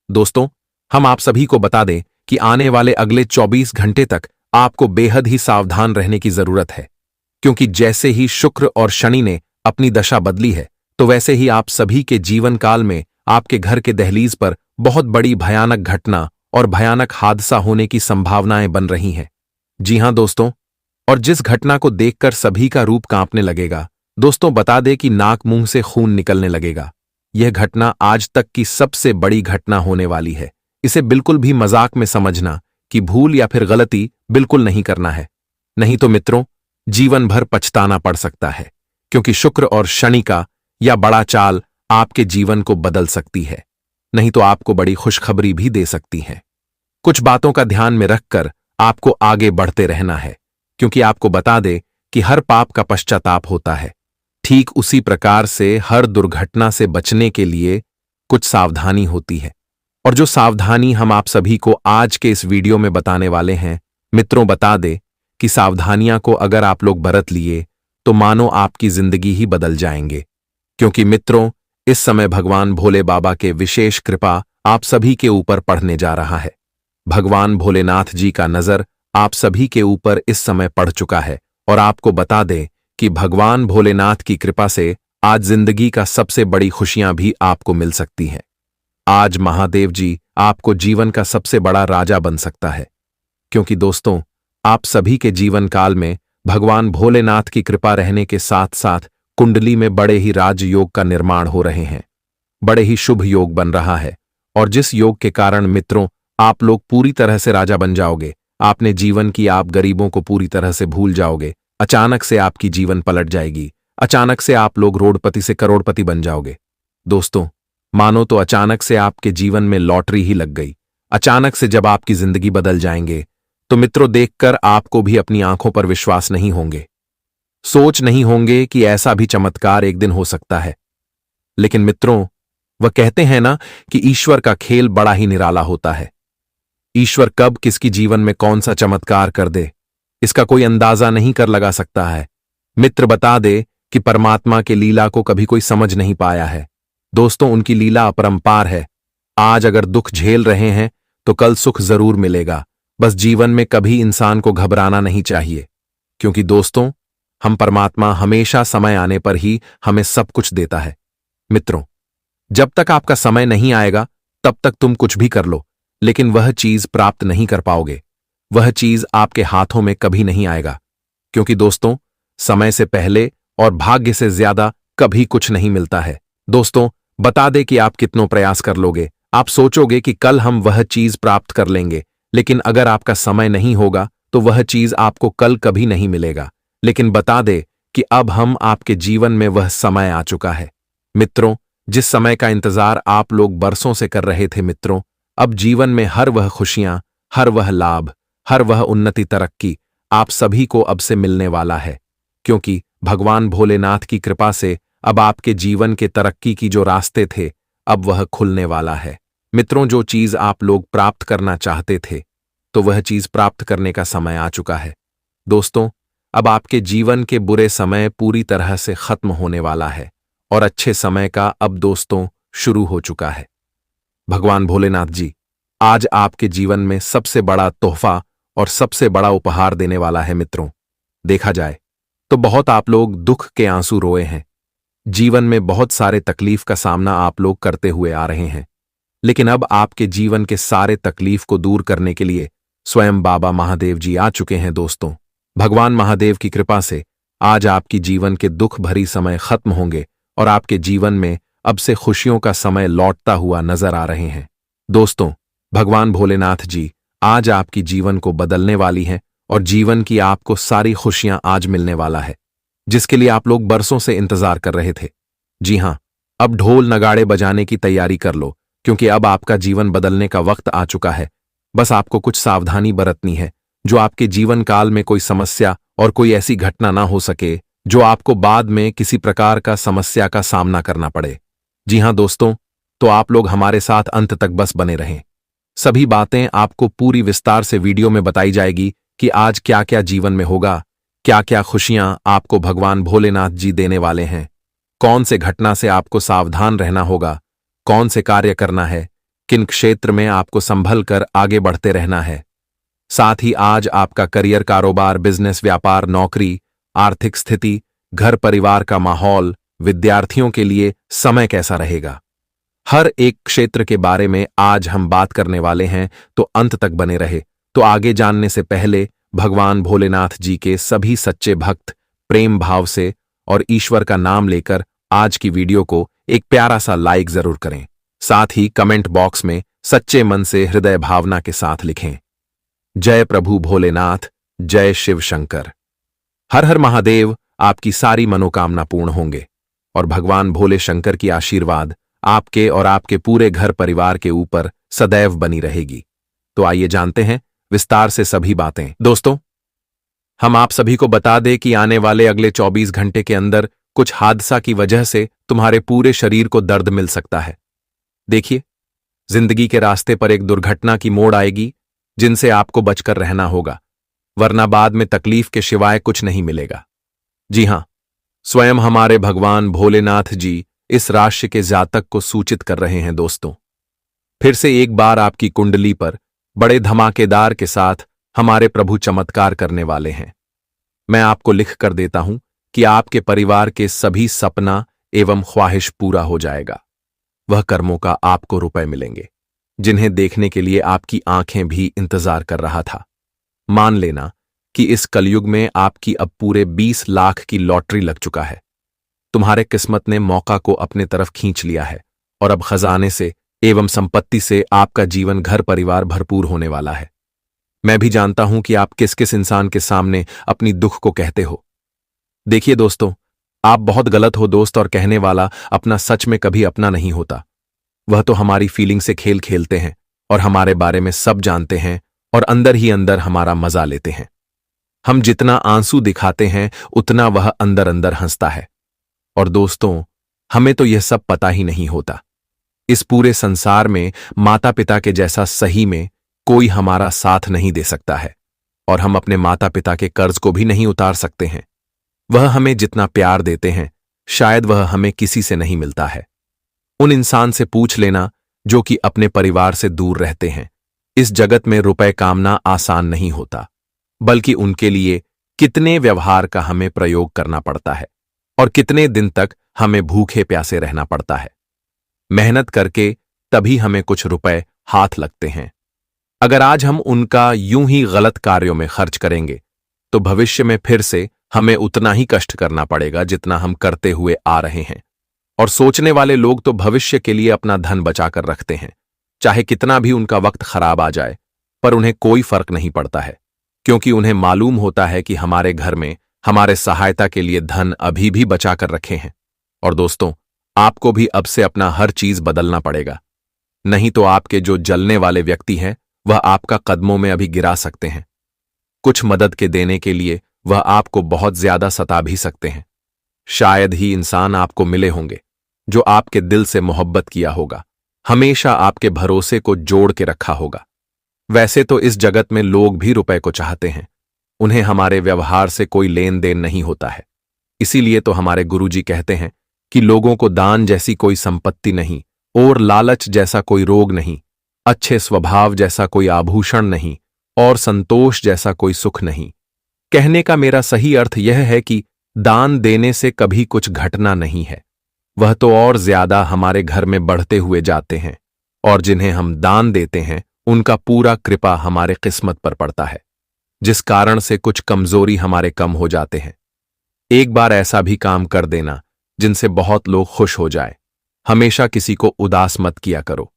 दोस्तों, हम आप सभी को बता दें कि आने वाले अगले 24 घंटे तक आपको बेहद ही सावधान रहने की जरूरत है, क्योंकि जैसे ही शुक्र और शनि ने अपनी दशा बदली है, तो वैसे ही आप सभी के जीवन काल में आपके घर के दहलीज पर बहुत बड़ी भयानक घटना और भयानक हादसा होने की संभावनाएं बन रही हैं। जी हां दोस्तों, और जिस घटना को देखकर सभी का रूप कांपने लगेगा, दोस्तों बता दें कि नाक मुंह से खून निकलने लगेगा। यह घटना आज तक की सबसे बड़ी घटना होने वाली है। इसे बिल्कुल भी मजाक में समझना कि भूल या फिर गलती बिल्कुल नहीं करना है, नहीं तो मित्रों जीवन भर पछताना पड़ सकता है, क्योंकि शुक्र और शनि का यह बड़ा चाल आपके जीवन को बदल सकती है, नहीं तो आपको बड़ी खुशखबरी भी दे सकती है। कुछ बातों का ध्यान में रखकर आपको आगे बढ़ते रहना है, क्योंकि आपको बता दे कि हर पाप का पश्चाताप होता है। ठीक उसी प्रकार से हर दुर्घटना से बचने के लिए कुछ सावधानी होती है, और जो सावधानी हम आप सभी को आज के इस वीडियो में बताने वाले हैं, मित्रों बता दे कि सावधानियां को अगर आप लोग बरत लिए तो मानो आपकी जिंदगी ही बदल जाएंगे। क्योंकि मित्रों इस समय भगवान भोले बाबा के विशेष कृपा आप सभी के ऊपर पड़ने जा रहा है। भगवान भोलेनाथ जी का नजर आप सभी के ऊपर इस समय पड़ चुका है, और आपको बता दें कि भगवान भोलेनाथ की कृपा से आज जिंदगी का सबसे बड़ी खुशियां भी आपको मिल सकती हैं। आज महादेव जी आपको जीवन का सबसे बड़ा राजा बन सकता है, क्योंकि दोस्तों आप सभी के जीवन काल में भगवान भोलेनाथ की कृपा रहने के साथ साथ कुंडली में बड़े ही राजयोग का निर्माण हो रहे हैं। बड़े ही शुभ योग बन रहा है, और जिस योग के कारण मित्रों आप लोग पूरी तरह से राजा बन जाओगे। आपने जीवन की आप गरीबों को पूरी तरह से भूल जाओगे। अचानक से आपकी जीवन पलट जाएगी। अचानक से आप लोग रोडपति से करोड़पति बन जाओगे। दोस्तों मानो तो अचानक से आपके जीवन में लॉटरी ही लग गई। अचानक से जब आपकी जिंदगी बदल जाएंगे तो मित्रों देखकर आपको भी अपनी आंखों पर विश्वास नहीं होंगे, सोच नहीं होंगे कि ऐसा भी चमत्कार एक दिन हो सकता है। लेकिन मित्रों वह कहते हैं ना कि ईश्वर का खेल बड़ा ही निराला होता है। ईश्वर कब किसकी जीवन में कौन सा चमत्कार कर दे, इसका कोई अंदाजा नहीं कर लगा सकता है। मित्र बता दे कि परमात्मा के लीला को कभी कोई समझ नहीं पाया है। दोस्तों उनकी लीला अपरंपार है। आज अगर दुख झेल रहे हैं तो कल सुख जरूर मिलेगा। बस जीवन में कभी इंसान को घबराना नहीं चाहिए, क्योंकि दोस्तों हम परमात्मा हमेशा समय आने पर ही हमें सब कुछ देता है। मित्रों जब तक आपका समय नहीं आएगा तब तक तुम कुछ भी कर लो, लेकिन वह चीज प्राप्त नहीं कर पाओगे। वह चीज आपके हाथों में कभी नहीं आएगा, क्योंकि दोस्तों समय से पहले और भाग्य से ज्यादा कभी कुछ नहीं मिलता है। दोस्तों बता दे कि आप कितनों प्रयास कर लोगे, आप सोचोगे कि कल हम वह चीज प्राप्त कर लेंगे, लेकिन अगर आपका समय नहीं होगा तो वह चीज आपको कल कभी नहीं मिलेगा। लेकिन बता दे कि अब हम आपके जीवन में वह समय आ चुका है। मित्रों जिस समय का इंतजार आप लोग बरसों से कर रहे थे, मित्रों अब जीवन में हर वह खुशियां, हर वह लाभ, हर वह उन्नति तरक्की आप सभी को अब से मिलने वाला है, क्योंकि भगवान भोलेनाथ की कृपा से अब आपके जीवन के तरक्की की जो रास्ते थे अब वह खुलने वाला है। मित्रों जो चीज आप लोग प्राप्त करना चाहते थे तो वह चीज प्राप्त करने का समय आ चुका है। दोस्तों अब आपके जीवन के बुरे समय पूरी तरह से खत्म होने वाला है, और अच्छे समय का अब दोस्तों शुरू हो चुका है। भगवान भोलेनाथ जी आज आपके जीवन में सबसे बड़ा तोहफा और सबसे बड़ा उपहार देने वाला है। मित्रों देखा जाए तो बहुत आप लोग दुख के आंसू रोए हैं। जीवन में बहुत सारे तकलीफ का सामना आप लोग करते हुए आ रहे हैं, लेकिन अब आपके जीवन के सारे तकलीफ को दूर करने के लिए स्वयं बाबा महादेव जी आ चुके हैं। दोस्तों भगवान महादेव की कृपा से आज आपकी जीवन के दुख भरी समय खत्म होंगे, और आपके जीवन में अब से खुशियों का समय लौटता हुआ नजर आ रहे हैं। दोस्तों भगवान भोलेनाथ जी आज आपकी जीवन को बदलने वाली हैं, और जीवन की आपको सारी खुशियां आज मिलने वाला है, जिसके लिए आप लोग बरसों से इंतजार कर रहे थे। जी हां, अब ढोल नगाड़े बजाने की तैयारी कर लो, क्योंकि अब आपका जीवन बदलने का वक्त आ चुका है। बस आपको कुछ सावधानी बरतनी है, जो आपके जीवन काल में कोई समस्या और कोई ऐसी घटना ना हो सके जो आपको बाद में किसी प्रकार का समस्या का सामना करना पड़े। जी हां दोस्तों, तो आप लोग हमारे साथ अंत तक बस बने रहें। सभी बातें आपको पूरी विस्तार से वीडियो में बताई जाएगी कि आज क्या क्या जीवन में होगा, क्या क्या खुशियां आपको भगवान भोलेनाथ जी देने वाले हैं, कौन से घटना से आपको सावधान रहना होगा, कौन से कार्य करना है, किन क्षेत्र में आपको संभल कर आगे बढ़ते रहना है। साथ ही आज आपका करियर, कारोबार, बिजनेस, व्यापार, नौकरी, आर्थिक स्थिति, घर परिवार का माहौल, विद्यार्थियों के लिए समय कैसा रहेगा। हर एक क्षेत्र के बारे में आज हम बात करने वाले हैं, तो अंत तक बने रहे। तो आगे जानने से पहले भगवान भोलेनाथ जी के सभी सच्चे भक्त प्रेम भाव से और ईश्वर का नाम लेकर आज की वीडियो को एक प्यारा सा लाइक जरूर करें। साथ ही कमेंट बॉक्स में सच्चे मन से हृदय भावना के साथ लिखें, जय प्रभु भोलेनाथ, जय शिव शंकर। हर हर महादेव। आपकी सारी मनोकामना पूर्ण होंगे और भगवान भोले शंकर की आशीर्वाद आपके और आपके पूरे घर परिवार के ऊपर सदैव बनी रहेगी। तो आइए जानते हैं विस्तार से सभी बातें। दोस्तों, हम आप सभी को बता दें कि आने वाले अगले 24 घंटे के अंदर कुछ हादसा की वजह से तुम्हारे पूरे शरीर को दर्द मिल सकता है। देखिए, जिंदगी के रास्ते पर एक दुर्घटना की मोड़ आएगी जिनसे आपको बचकर रहना होगा, वरना बाद में तकलीफ के सिवाय कुछ नहीं मिलेगा। जी हां, स्वयं हमारे भगवान भोलेनाथ जी इस राशि के जातक को सूचित कर रहे हैं। दोस्तों, फिर से एक बार आपकी कुंडली पर बड़े धमाकेदार के साथ हमारे प्रभु चमत्कार करने वाले हैं। मैं आपको लिख कर देता हूं कि आपके परिवार के सभी सपना एवं ख्वाहिश पूरा हो जाएगा। वह कर्मों का आपको रुपए मिलेंगे जिन्हें देखने के लिए आपकी आंखें भी इंतजार कर रहा था। मान लेना कि इस कलयुग में आपकी अब पूरे 20 लाख की लॉटरी लग चुका है। तुम्हारे किस्मत ने मौका को अपने तरफ खींच लिया है और अब खजाने से एवं संपत्ति से आपका जीवन, घर परिवार भरपूर होने वाला है। मैं भी जानता हूं कि आप किस किस इंसान के सामने अपनी दुख को कहते हो। देखिए दोस्तों, आप बहुत गलत हो दोस्त, और कहने वाला अपना सच में कभी अपना नहीं होता। वह तो हमारी फीलिंग से खेल खेलते हैं और हमारे बारे में सब जानते हैं और अंदर ही अंदर हमारा मजा लेते हैं। हम जितना आंसू दिखाते हैं उतना वह अंदर अंदर हंसता है। और दोस्तों, हमें तो यह सब पता ही नहीं होता। इस पूरे संसार में माता पिता के जैसा सही में कोई हमारा साथ नहीं दे सकता है और हम अपने माता पिता के कर्ज को भी नहीं उतार सकते हैं। वह हमें जितना प्यार देते हैं शायद वह हमें किसी से नहीं मिलता है। उन इंसान से पूछ लेना जो कि अपने परिवार से दूर रहते हैं। इस जगत में रुपए कामना आसान नहीं होता, बल्कि उनके लिए कितने व्यवहार का हमें प्रयोग करना पड़ता है और कितने दिन तक हमें भूखे प्यासे रहना पड़ता है। मेहनत करके तभी हमें कुछ रुपए हाथ लगते हैं। अगर आज हम उनका यूं ही गलत कार्यों में खर्च करेंगे तो भविष्य में फिर से हमें उतना ही कष्ट करना पड़ेगा जितना हम करते हुए आ रहे हैं। और सोचने वाले लोग तो भविष्य के लिए अपना धन बचाकर रखते हैं, चाहे कितना भी उनका वक्त खराब आ जाए, पर उन्हें कोई फर्क नहीं पड़ता है, क्योंकि उन्हें मालूम होता है कि हमारे घर में हमारे सहायता के लिए धन अभी भी बचा कर रखे हैं। और दोस्तों, आपको भी अब से अपना हर चीज बदलना पड़ेगा, नहीं तो आपके जो जलने वाले व्यक्ति हैं वह आपका कदमों में अभी गिरा सकते हैं। कुछ मदद के देने के लिए वह आपको बहुत ज्यादा सता भी सकते हैं। शायद ही इंसान आपको मिले होंगे जो आपके दिल से मोहब्बत किया होगा, हमेशा आपके भरोसे को जोड़ के रखा होगा। वैसे तो इस जगत में लोग भी रुपए को चाहते हैं, उन्हें हमारे व्यवहार से कोई लेन देन नहीं होता है। इसीलिए तो हमारे गुरुजी कहते हैं कि लोगों को दान जैसी कोई संपत्ति नहीं और लालच जैसा कोई रोग नहीं, अच्छे स्वभाव जैसा कोई आभूषण नहीं और संतोष जैसा कोई सुख नहीं। कहने का मेरा सही अर्थ यह है कि दान देने से कभी कुछ घटना नहीं है, वह तो और ज्यादा हमारे घर में बढ़ते हुए जाते हैं। और जिन्हें हम दान देते हैं उनका पूरा कृपा हमारे किस्मत पर पड़ता है, जिस कारण से कुछ कमजोरी हमारे कम हो जाते हैं। एक बार ऐसा भी काम कर देना जिनसे बहुत लोग खुश हो जाए। हमेशा किसी को उदास मत किया करो।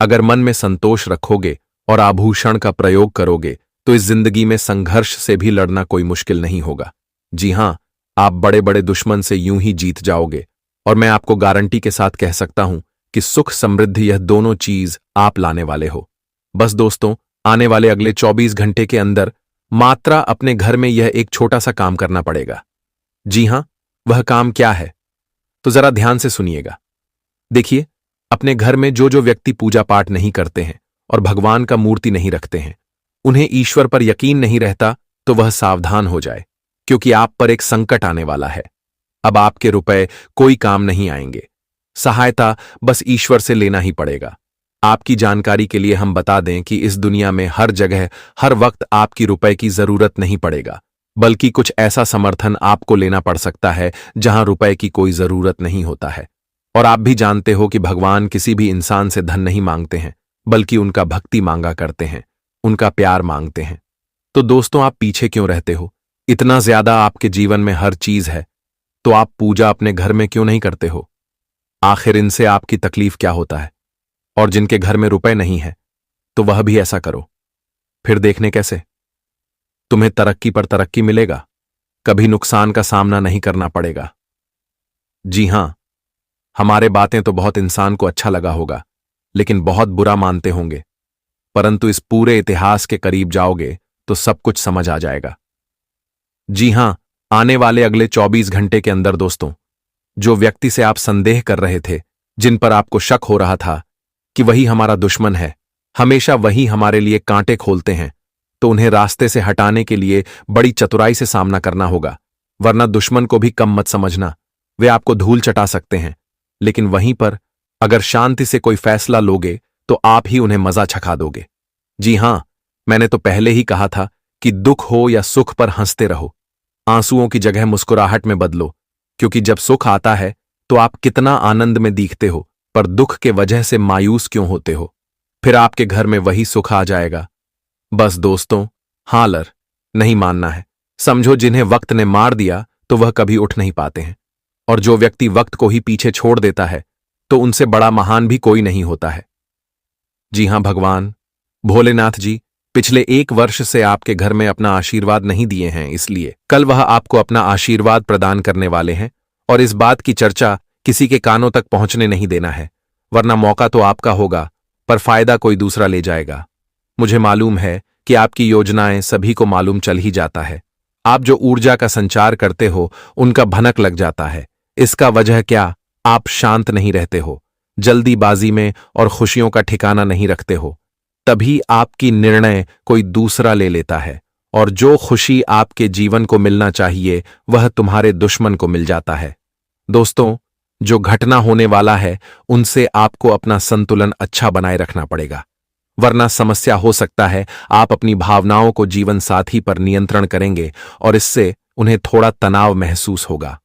अगर मन में संतोष रखोगे और आभूषण का प्रयोग करोगे तो इस जिंदगी में संघर्ष से भी लड़ना कोई मुश्किल नहीं होगा। जी हां, आप बड़े बड़े दुश्मन से यूं ही जीत जाओगे। और मैं आपको गारंटी के साथ कह सकता हूं कि सुख समृद्धि यह दोनों चीज आप लाने वाले हो। बस दोस्तों, आने वाले अगले 24 घंटे के अंदर मात्रा अपने घर में यह एक छोटा सा काम करना पड़ेगा। जी हां, वह काम क्या है तो जरा ध्यान से सुनिएगा। देखिए, अपने घर में जो जो व्यक्ति पूजा पाठ नहीं करते हैं और भगवान का मूर्ति नहीं रखते हैं, उन्हें ईश्वर पर यकीन नहीं रहता, तो वह सावधान हो जाए, क्योंकि आप पर एक संकट आने वाला है। अब आपके रुपए कोई काम नहीं आएंगे, सहायता बस ईश्वर से लेना ही पड़ेगा। आपकी जानकारी के लिए हम बता दें कि इस दुनिया में हर जगह हर वक्त आपकी रुपए की जरूरत नहीं पड़ेगा, बल्कि कुछ ऐसा समर्थन आपको लेना पड़ सकता है जहां रुपए की कोई जरूरत नहीं होता है। और आप भी जानते हो कि भगवान किसी भी इंसान से धन नहीं मांगते हैं, बल्कि उनका भक्ति मांगा करते हैं, उनका प्यार मांगते हैं। तो दोस्तों, आप पीछे क्यों रहते हो? इतना ज्यादा आपके जीवन में हर चीज है, तो आप पूजा अपने घर में क्यों नहीं करते हो? आखिर इनसे आपकी तकलीफ क्या होता है? और जिनके घर में रुपए नहीं है, तो वह भी ऐसा करो, फिर देखने कैसे तुम्हें तरक्की पर तरक्की मिलेगा, कभी नुकसान का सामना नहीं करना पड़ेगा। जी हां, हमारे बातें तो बहुत इंसान को अच्छा लगा होगा, लेकिन बहुत बुरा मानते होंगे, परंतु इस पूरे इतिहास के करीब जाओगे तो सब कुछ समझ आ जाएगा। जी हां, आने वाले अगले 24 घंटे के अंदर दोस्तों, जो व्यक्ति से आप संदेह कर रहे थे, जिन पर आपको शक हो रहा था कि वही हमारा दुश्मन है, हमेशा वही हमारे लिए कांटे खोलते हैं, तो उन्हें रास्ते से हटाने के लिए बड़ी चतुराई से सामना करना होगा, वरना दुश्मन को भी कम मत समझना। वे आपको धूल चटा सकते हैं, लेकिन वहीं पर अगर शांति से कोई फैसला लोगे तो आप ही उन्हें मजा छका दोगे। जी हां, मैंने तो पहले ही कहा था कि दुख हो या सुख पर हंसते रहो, आंसुओं की जगह मुस्कुराहट में बदलो, क्योंकि जब सुख आता है तो आप कितना आनंद में दिखते हो, पर दुख के वजह से मायूस क्यों होते हो? फिर आपके घर में वही सुख आ जाएगा। बस दोस्तों, हालर नहीं मानना है। समझो जिन्हें वक्त ने मार दिया तो वह कभी उठ नहीं पाते हैं, और जो व्यक्ति वक्त को ही पीछे छोड़ देता है तो उनसे बड़ा महान भी कोई नहीं होता है। जी हां, भगवान भोलेनाथ जी पिछले 1 वर्ष से आपके घर में अपना आशीर्वाद नहीं दिए हैं, इसलिए कल वह आपको अपना आशीर्वाद प्रदान करने वाले हैं, और इस बात की चर्चा किसी के कानों तक पहुंचने नहीं देना है, वरना मौका तो आपका होगा पर फायदा कोई दूसरा ले जाएगा। मुझे मालूम है कि आपकी योजनाएं सभी को मालूम चल ही जाता है। आप जो ऊर्जा का संचार करते हो उनका भनक लग जाता है। इसका वजह क्या? आप शांत नहीं रहते हो, जल्दीबाजी में और खुशियों का ठिकाना नहीं रखते हो। तभी आपकी निर्णय कोई दूसरा ले लेता है, और जो खुशी आपके जीवन को मिलना चाहिए वह तुम्हारे दुश्मन को मिल जाता है। दोस्तों, जो घटना होने वाला है उनसे आपको अपना संतुलन अच्छा बनाए रखना पड़ेगा, वरना समस्या हो सकता है आप अपनी भावनाओं को जीवन साथी पर नियंत्रण करेंगे और इससे उन्हें थोड़ा तनाव महसूस होगा।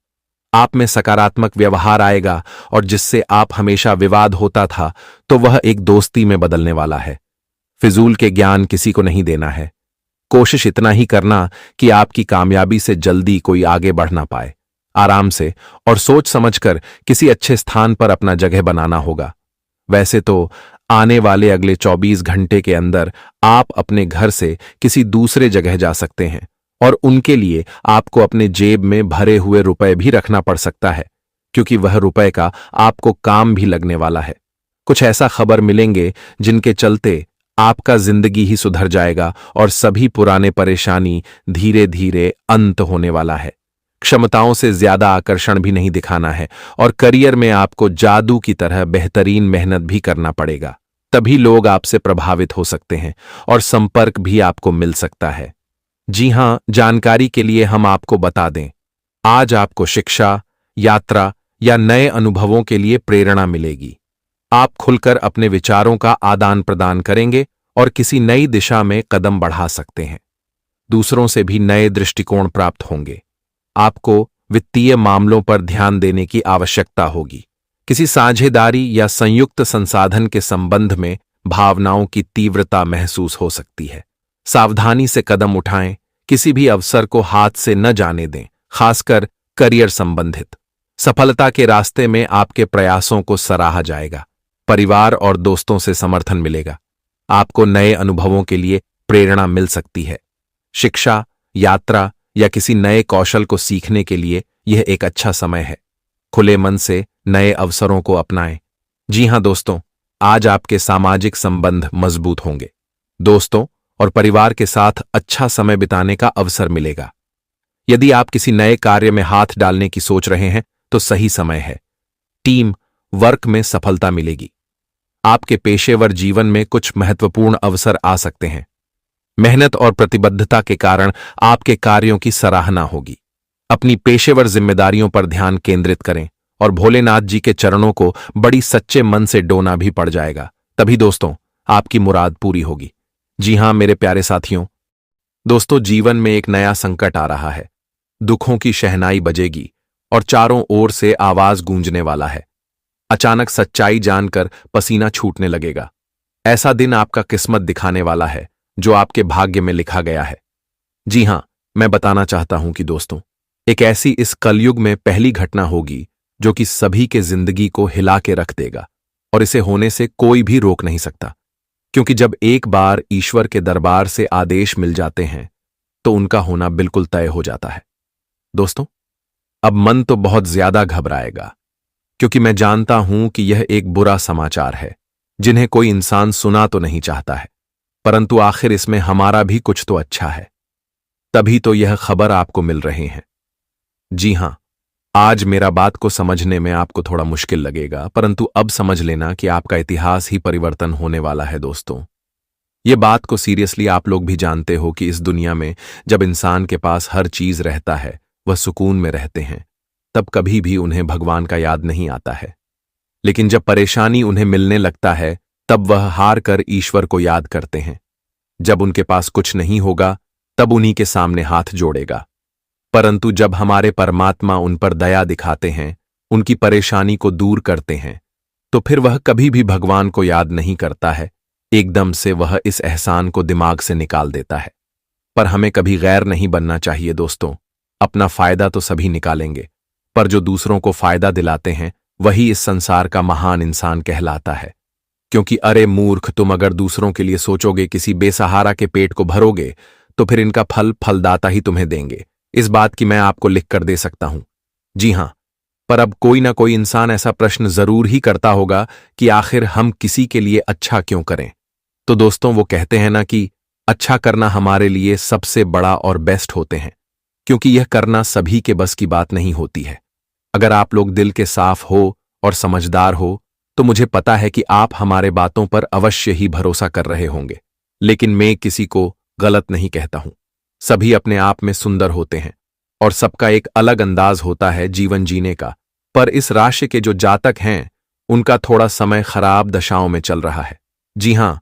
आप में सकारात्मक व्यवहार आएगा, और जिससे आप हमेशा विवाद होता था तो वह एक दोस्ती में बदलने वाला है। फिजूल के ज्ञान किसी को नहीं देना है। कोशिश इतना ही करना कि आपकी कामयाबी से जल्दी कोई आगे बढ़ ना पाए। आराम से और सोच समझकर किसी अच्छे स्थान पर अपना जगह बनाना होगा। वैसे तो आने वाले अगले 24 घंटे के अंदर आप अपने घर से किसी दूसरे जगह जा सकते हैं, और उनके लिए आपको अपने जेब में भरे हुए रुपए भी रखना पड़ सकता है, क्योंकि वह रुपए का आपको काम भी लगने वाला है। कुछ ऐसा खबर मिलेंगे जिनके चलते आपका जिंदगी ही सुधर जाएगा और सभी पुराने परेशानी धीरे धीरे अंत होने वाला है। क्षमताओं से ज्यादा आकर्षण भी नहीं दिखाना है, और करियर में आपको जादू की तरह बेहतरीन मेहनत भी करना पड़ेगा। तभी लोग आपसे प्रभावित हो सकते हैं और संपर्क भी आपको मिल सकता है। जी हां, जानकारी के लिए हम आपको बता दें, आज आपको शिक्षा, यात्रा या नए अनुभवों के लिए प्रेरणा मिलेगी। आप खुलकर अपने विचारों का आदान प्रदान करेंगे और किसी नई दिशा में कदम बढ़ा सकते हैं। दूसरों से भी नए दृष्टिकोण प्राप्त होंगे। आपको वित्तीय मामलों पर ध्यान देने की आवश्यकता होगी। किसी साझेदारी या संयुक्त संसाधन के संबंध में भावनाओं की तीव्रता महसूस हो सकती है। सावधानी से कदम उठाएं, किसी भी अवसर को हाथ से न जाने दें, खासकर करियर संबंधित। सफलता के रास्ते में आपके प्रयासों को सराहा जाएगा। परिवार और दोस्तों से समर्थन मिलेगा। आपको नए अनुभवों के लिए प्रेरणा मिल सकती है। शिक्षा, यात्रा या किसी नए कौशल को सीखने के लिए यह एक अच्छा समय है। खुले मन से नए अवसरों को अपनाएं। जी हां दोस्तों, आज आपके सामाजिक संबंध मजबूत होंगे। दोस्तों और परिवार के साथ अच्छा समय बिताने का अवसर मिलेगा। यदि आप किसी नए कार्य में हाथ डालने की सोच रहे हैं तो सही समय है। टीम वर्क में सफलता मिलेगी। आपके पेशेवर जीवन में कुछ महत्वपूर्ण अवसर आ सकते हैं। मेहनत और प्रतिबद्धता के कारण आपके कार्यों की सराहना होगी। अपनी पेशेवर जिम्मेदारियों पर ध्यान केंद्रित करें, और भोलेनाथ जी के चरणों को बड़ी सच्चे मन से डोना भी पड़ जाएगा। तभी दोस्तों आपकी मुराद पूरी होगी। जी हां मेरे प्यारे साथियों, दोस्तों जीवन में एक नया संकट आ रहा है। दुखों की शहनाई बजेगी और चारों ओर से आवाज गूंजने वाला है। अचानक सच्चाई जानकर पसीना छूटने लगेगा। ऐसा दिन आपका किस्मत दिखाने वाला है जो आपके भाग्य में लिखा गया है। जी हां, मैं बताना चाहता हूं कि दोस्तों एक ऐसी इस कलयुग में पहली घटना होगी जो कि सभी के जिंदगी को हिला के रख देगा, और इसे होने से कोई भी रोक नहीं सकता। क्योंकि जब एक बार ईश्वर के दरबार से आदेश मिल जाते हैं तो उनका होना बिल्कुल तय हो जाता है। दोस्तों अब मन तो बहुत ज्यादा घबराएगा, क्योंकि मैं जानता हूं कि यह एक बुरा समाचार है जिन्हें कोई इंसान सुना तो नहीं चाहता है, परंतु आखिर इसमें हमारा भी कुछ तो अच्छा है, तभी तो यह खबर आपको मिल रही है। जी हां, आज मेरा बात को समझने में आपको थोड़ा मुश्किल लगेगा, परंतु अब समझ लेना कि आपका इतिहास ही परिवर्तन होने वाला है। दोस्तों ये बात को सीरियसली आप लोग भी जानते हो कि इस दुनिया में जब इंसान के पास हर चीज रहता है, वह सुकून में रहते हैं, तब कभी भी उन्हें भगवान का याद नहीं आता है। लेकिन जब परेशानी उन्हें मिलने लगता है तब वह हार कर ईश्वर को याद करते हैं। जब उनके पास कुछ नहीं होगा तब उन्हीं के सामने हाथ जोड़ेगा। परंतु जब हमारे परमात्मा उन पर दया दिखाते हैं, उनकी परेशानी को दूर करते हैं, तो फिर वह कभी भी भगवान को याद नहीं करता है। एकदम से वह इस एहसान को दिमाग से निकाल देता है। पर हमें कभी गैर नहीं बनना चाहिए दोस्तों। अपना फायदा तो सभी निकालेंगे, पर जो दूसरों को फायदा दिलाते हैं वही इस संसार का महान इंसान कहलाता है। क्योंकि अरे मूर्ख, तुम अगर दूसरों के लिए सोचोगे, किसी बेसहारा के पेट को भरोगे, तो फिर इनका फल फलदाता ही तुम्हें देंगे। इस बात की मैं आपको लिख कर दे सकता हूं। जी हां, पर अब कोई ना कोई इंसान ऐसा प्रश्न जरूर ही करता होगा कि आखिर हम किसी के लिए अच्छा क्यों करें। तो दोस्तों वो कहते हैं ना कि अच्छा करना हमारे लिए सबसे बड़ा और बेस्ट होते हैं, क्योंकि यह करना सभी के बस की बात नहीं होती है। अगर आप लोग दिल के साफ हो और समझदार हो तो मुझे पता है कि आप हमारे बातों पर अवश्य ही भरोसा कर रहे होंगे। लेकिन मैं किसी को गलत नहीं कहता हूं। सभी अपने आप में सुंदर होते हैं और सबका एक अलग अंदाज होता है जीवन जीने का। पर इस राशि के जो जातक हैं उनका थोड़ा समय खराब दशाओं में चल रहा है। जी हां,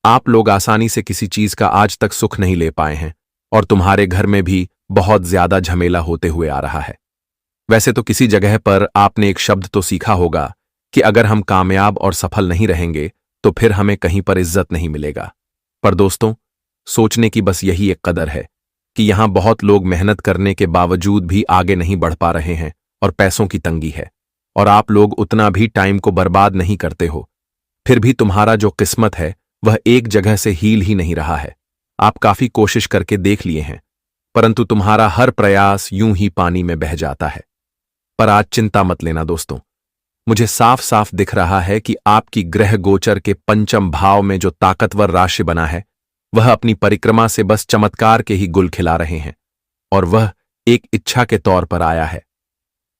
आप लोग आसानी से किसी चीज का आज तक सुख नहीं ले पाए हैं और तुम्हारे घर में भी बहुत ज्यादा झमेला होते हुए आ रहा है। वैसे तो किसी जगह पर आपने एक शब्द तो सीखा होगा कि अगर हम कामयाब और सफल नहीं रहेंगे तो फिर हमें कहीं पर इज्जत नहीं मिलेगा। पर दोस्तों सोचने की बस यही एक कदर है कि यहां बहुत लोग मेहनत करने के बावजूद भी आगे नहीं बढ़ पा रहे हैं और पैसों की तंगी है, और आप लोग उतना भी टाइम को बर्बाद नहीं करते हो। फिर भी तुम्हारा जो किस्मत है वह एक जगह से हील ही नहीं रहा है। आप काफी कोशिश करके देख लिए हैं, परंतु तुम्हारा हर प्रयास यूं ही पानी में बह जाता है। पर आज चिंता मत लेना दोस्तों, मुझे साफ साफ दिख रहा है कि आपकी ग्रह गोचर के पंचम भाव में जो ताकतवर राशि बना है वह अपनी परिक्रमा से बस चमत्कार के ही गुल खिला रहे हैं, और वह एक इच्छा के तौर पर आया है।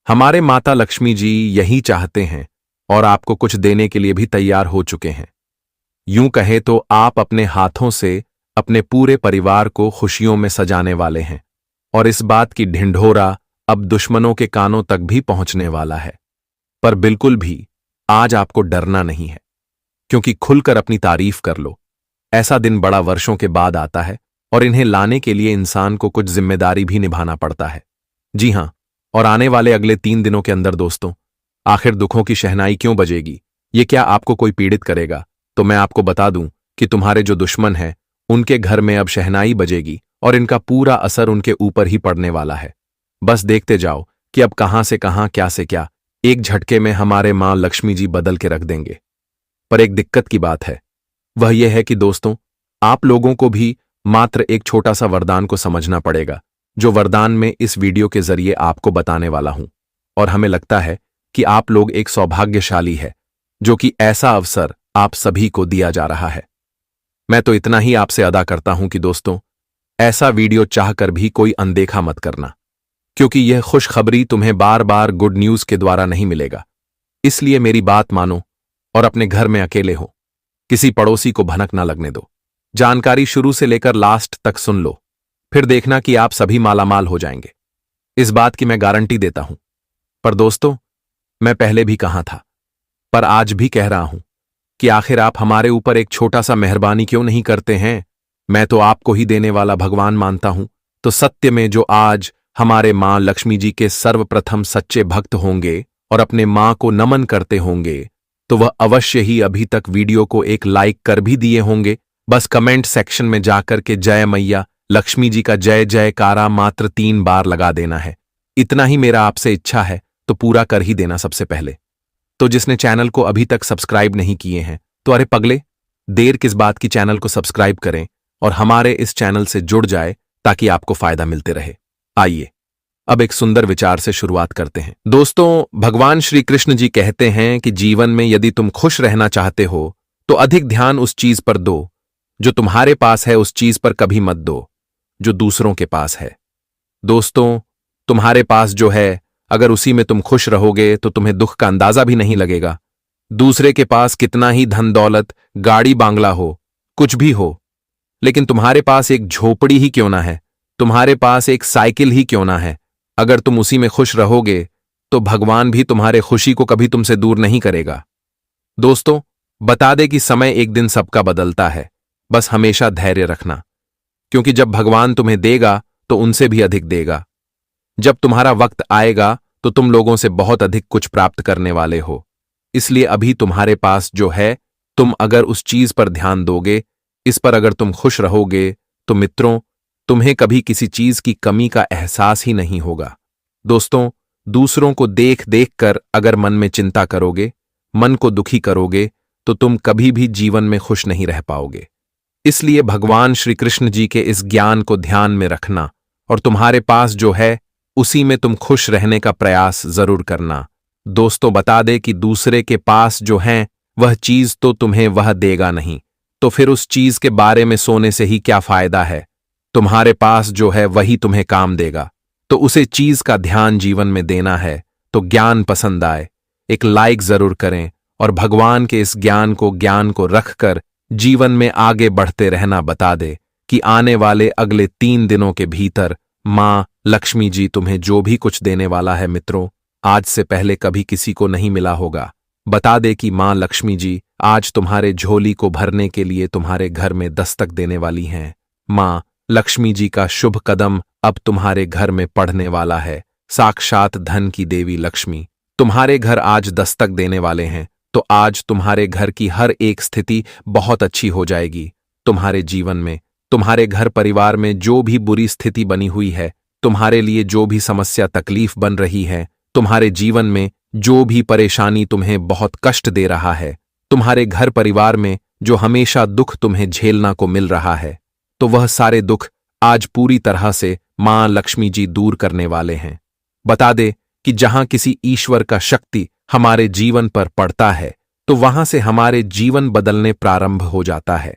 हमारे माता लक्ष्मी जी यही चाहते हैं और आपको कुछ देने के लिए भी तैयार हो चुके हैं। यूं कहे तो आप अपने हाथों से अपने पूरे परिवार को खुशियों में सजाने वाले हैं, और इस बात की ढिंढोरा अब दुश्मनों के कानों तक भी पहुंचने वाला है। पर बिल्कुल भी आज आपको डरना नहीं है, क्योंकि खुलकर अपनी तारीफ कर लो। ऐसा दिन बड़ा वर्षों के बाद आता है और इन्हें लाने के लिए इंसान को कुछ जिम्मेदारी भी निभाना पड़ता है। जी हां, और आने वाले अगले 3 दिनों के अंदर दोस्तों आखिर दुखों की शहनाई क्यों बजेगी, ये क्या आपको कोई पीड़ित करेगा? तो मैं आपको बता दूं कि तुम्हारे जो दुश्मन हैं उनके घर में अब शहनाई बजेगी और इनका पूरा असर उनके ऊपर ही पड़ने वाला है। बस देखते जाओ कि अब कहां से कहां, क्या से क्या, एक झटके में हमारे मां लक्ष्मी जी बदल के रख देंगे। पर एक दिक्कत की बात है, वह यह है कि दोस्तों आप लोगों को भी मात्र एक छोटा सा वरदान को समझना पड़ेगा, जो वरदान में इस वीडियो के जरिए आपको बताने वाला हूं। और हमें लगता है कि आप लोग एक सौभाग्यशाली है जो कि ऐसा अवसर आप सभी को दिया जा रहा है। मैं तो इतना ही आपसे अदा करता हूं कि दोस्तों ऐसा वीडियो चाहकर भी कोई अनदेखा मत करना, क्योंकि यह खुशखबरी तुम्हें बार बार गुड न्यूज के द्वारा नहीं मिलेगा। इसलिए मेरी बात मानो और अपने घर में अकेले हो, किसी पड़ोसी को भनक ना लगने दो। जानकारी शुरू से लेकर लास्ट तक सुन लो, फिर देखना कि आप सभी मालामाल हो जाएंगे। इस बात की मैं गारंटी देता हूं। पर दोस्तों मैं पहले भी कहा था, पर आज भी कह रहा हूं कि आखिर आप हमारे ऊपर एक छोटा सा मेहरबानी क्यों नहीं करते हैं। मैं तो आपको ही देने वाला भगवान मानता हूं। तो सत्य में जो आज हमारे मां लक्ष्मी जी के सर्वप्रथम सच्चे भक्त होंगे और अपने मां को नमन करते होंगे, तो वह अवश्य ही अभी तक वीडियो को एक लाइक कर भी दिए होंगे। बस कमेंट सेक्शन में जाकर के जय मैया लक्ष्मी जी का जय जयकारा मात्र 3 बार लगा देना है। इतना ही मेरा आपसे इच्छा है, तो पूरा कर ही देना सबसे पहले। तो जिसने चैनल को अभी तक सब्सक्राइब नहीं किए हैं, तो अरे पगले, देर किस बात की, चैनल को सब्सक्राइब करें और हमारे इस चैनल से जुड़ जाए ताकि आपको फायदा मिलते रहे। आइए अब एक सुंदर विचार से शुरुआत करते हैं। दोस्तों, भगवान श्री कृष्ण जी कहते हैं कि जीवन में यदि तुम खुश रहना चाहते हो तो अधिक ध्यान उस चीज पर दो जो तुम्हारे पास है, उस चीज पर कभी मत दो जो दूसरों के पास है। दोस्तों, तुम्हारे पास जो है, अगर उसी में तुम खुश रहोगे तो तुम्हें दुख का अंदाजा भी नहीं लगेगा। दूसरे के पास कितना ही धन दौलत, गाड़ी बांगला हो, कुछ भी हो, लेकिन तुम्हारे पास एक झोपड़ी ही क्यों ना है, तुम्हारे पास एक साइकिल ही क्यों ना है, अगर तुम उसी में खुश रहोगे तो भगवान भी तुम्हारे खुशी को कभी तुमसे दूर नहीं करेगा। दोस्तों, बता दे कि समय एक दिन सबका बदलता है, बस हमेशा धैर्य रखना, क्योंकि जब भगवान तुम्हें देगा तो उनसे भी अधिक देगा। जब तुम्हारा वक्त आएगा तो तुम लोगों से बहुत अधिक कुछ प्राप्त करने वाले हो। इसलिए अभी तुम्हारे पास जो है, तुम अगर उस चीज पर ध्यान दोगे, इस पर अगर तुम खुश रहोगे, तो मित्रों, तुम्हें कभी किसी चीज की कमी का एहसास ही नहीं होगा। दोस्तों, दूसरों को देख देख कर अगर मन में चिंता करोगे, मन को दुखी करोगे, तो तुम कभी भी जीवन में खुश नहीं रह पाओगे। इसलिए भगवान श्री कृष्ण जी के इस ज्ञान को ध्यान में रखना और तुम्हारे पास जो है उसी में तुम खुश रहने का प्रयास जरूर करना। दोस्तों, बता दे कि दूसरे के पास जो है वह चीज तो तुम्हें वह देगा नहीं, तो फिर उस चीज के बारे में सोने से ही क्या फायदा है। तुम्हारे पास जो है वही तुम्हें काम देगा, तो उसे चीज का ध्यान जीवन में देना है। तो ज्ञान पसंद आए, एक लाइक जरूर करें और भगवान के इस ज्ञान को रखकर जीवन में आगे बढ़ते रहना। बता दे कि आने वाले अगले 3 दिनों के भीतर मां लक्ष्मी जी तुम्हें जो भी कुछ देने वाला है मित्रों, आज से पहले कभी किसी को नहीं मिला होगा। बता दे कि मां लक्ष्मी जी आज तुम्हारे झोली को भरने के लिए तुम्हारे घर में दस्तक देने वाली हैं। मां लक्ष्मी जी का शुभ कदम अब तुम्हारे घर में पड़ने वाला है। साक्षात धन की देवी लक्ष्मी तुम्हारे घर आज दस्तक देने वाले हैं। तो आज तुम्हारे घर की हर एक स्थिति बहुत अच्छी हो जाएगी। तुम्हारे जीवन में, तुम्हारे घर परिवार में जो भी बुरी स्थिति बनी हुई है, तुम्हारे लिए जो भी समस्या तकलीफ बन रही है, तुम्हारे जीवन में जो भी परेशानी तुम्हें बहुत कष्ट दे रहा है, तुम्हारे घर परिवार में जो हमेशा दुख तुम्हें झेलना को मिल रहा है, तो वह सारे दुख आज पूरी तरह से मां लक्ष्मी जी दूर करने वाले हैं। बता दे कि जहां किसी ईश्वर का शक्ति हमारे जीवन पर पड़ता है, तो वहां से हमारे जीवन बदलने प्रारंभ हो जाता है।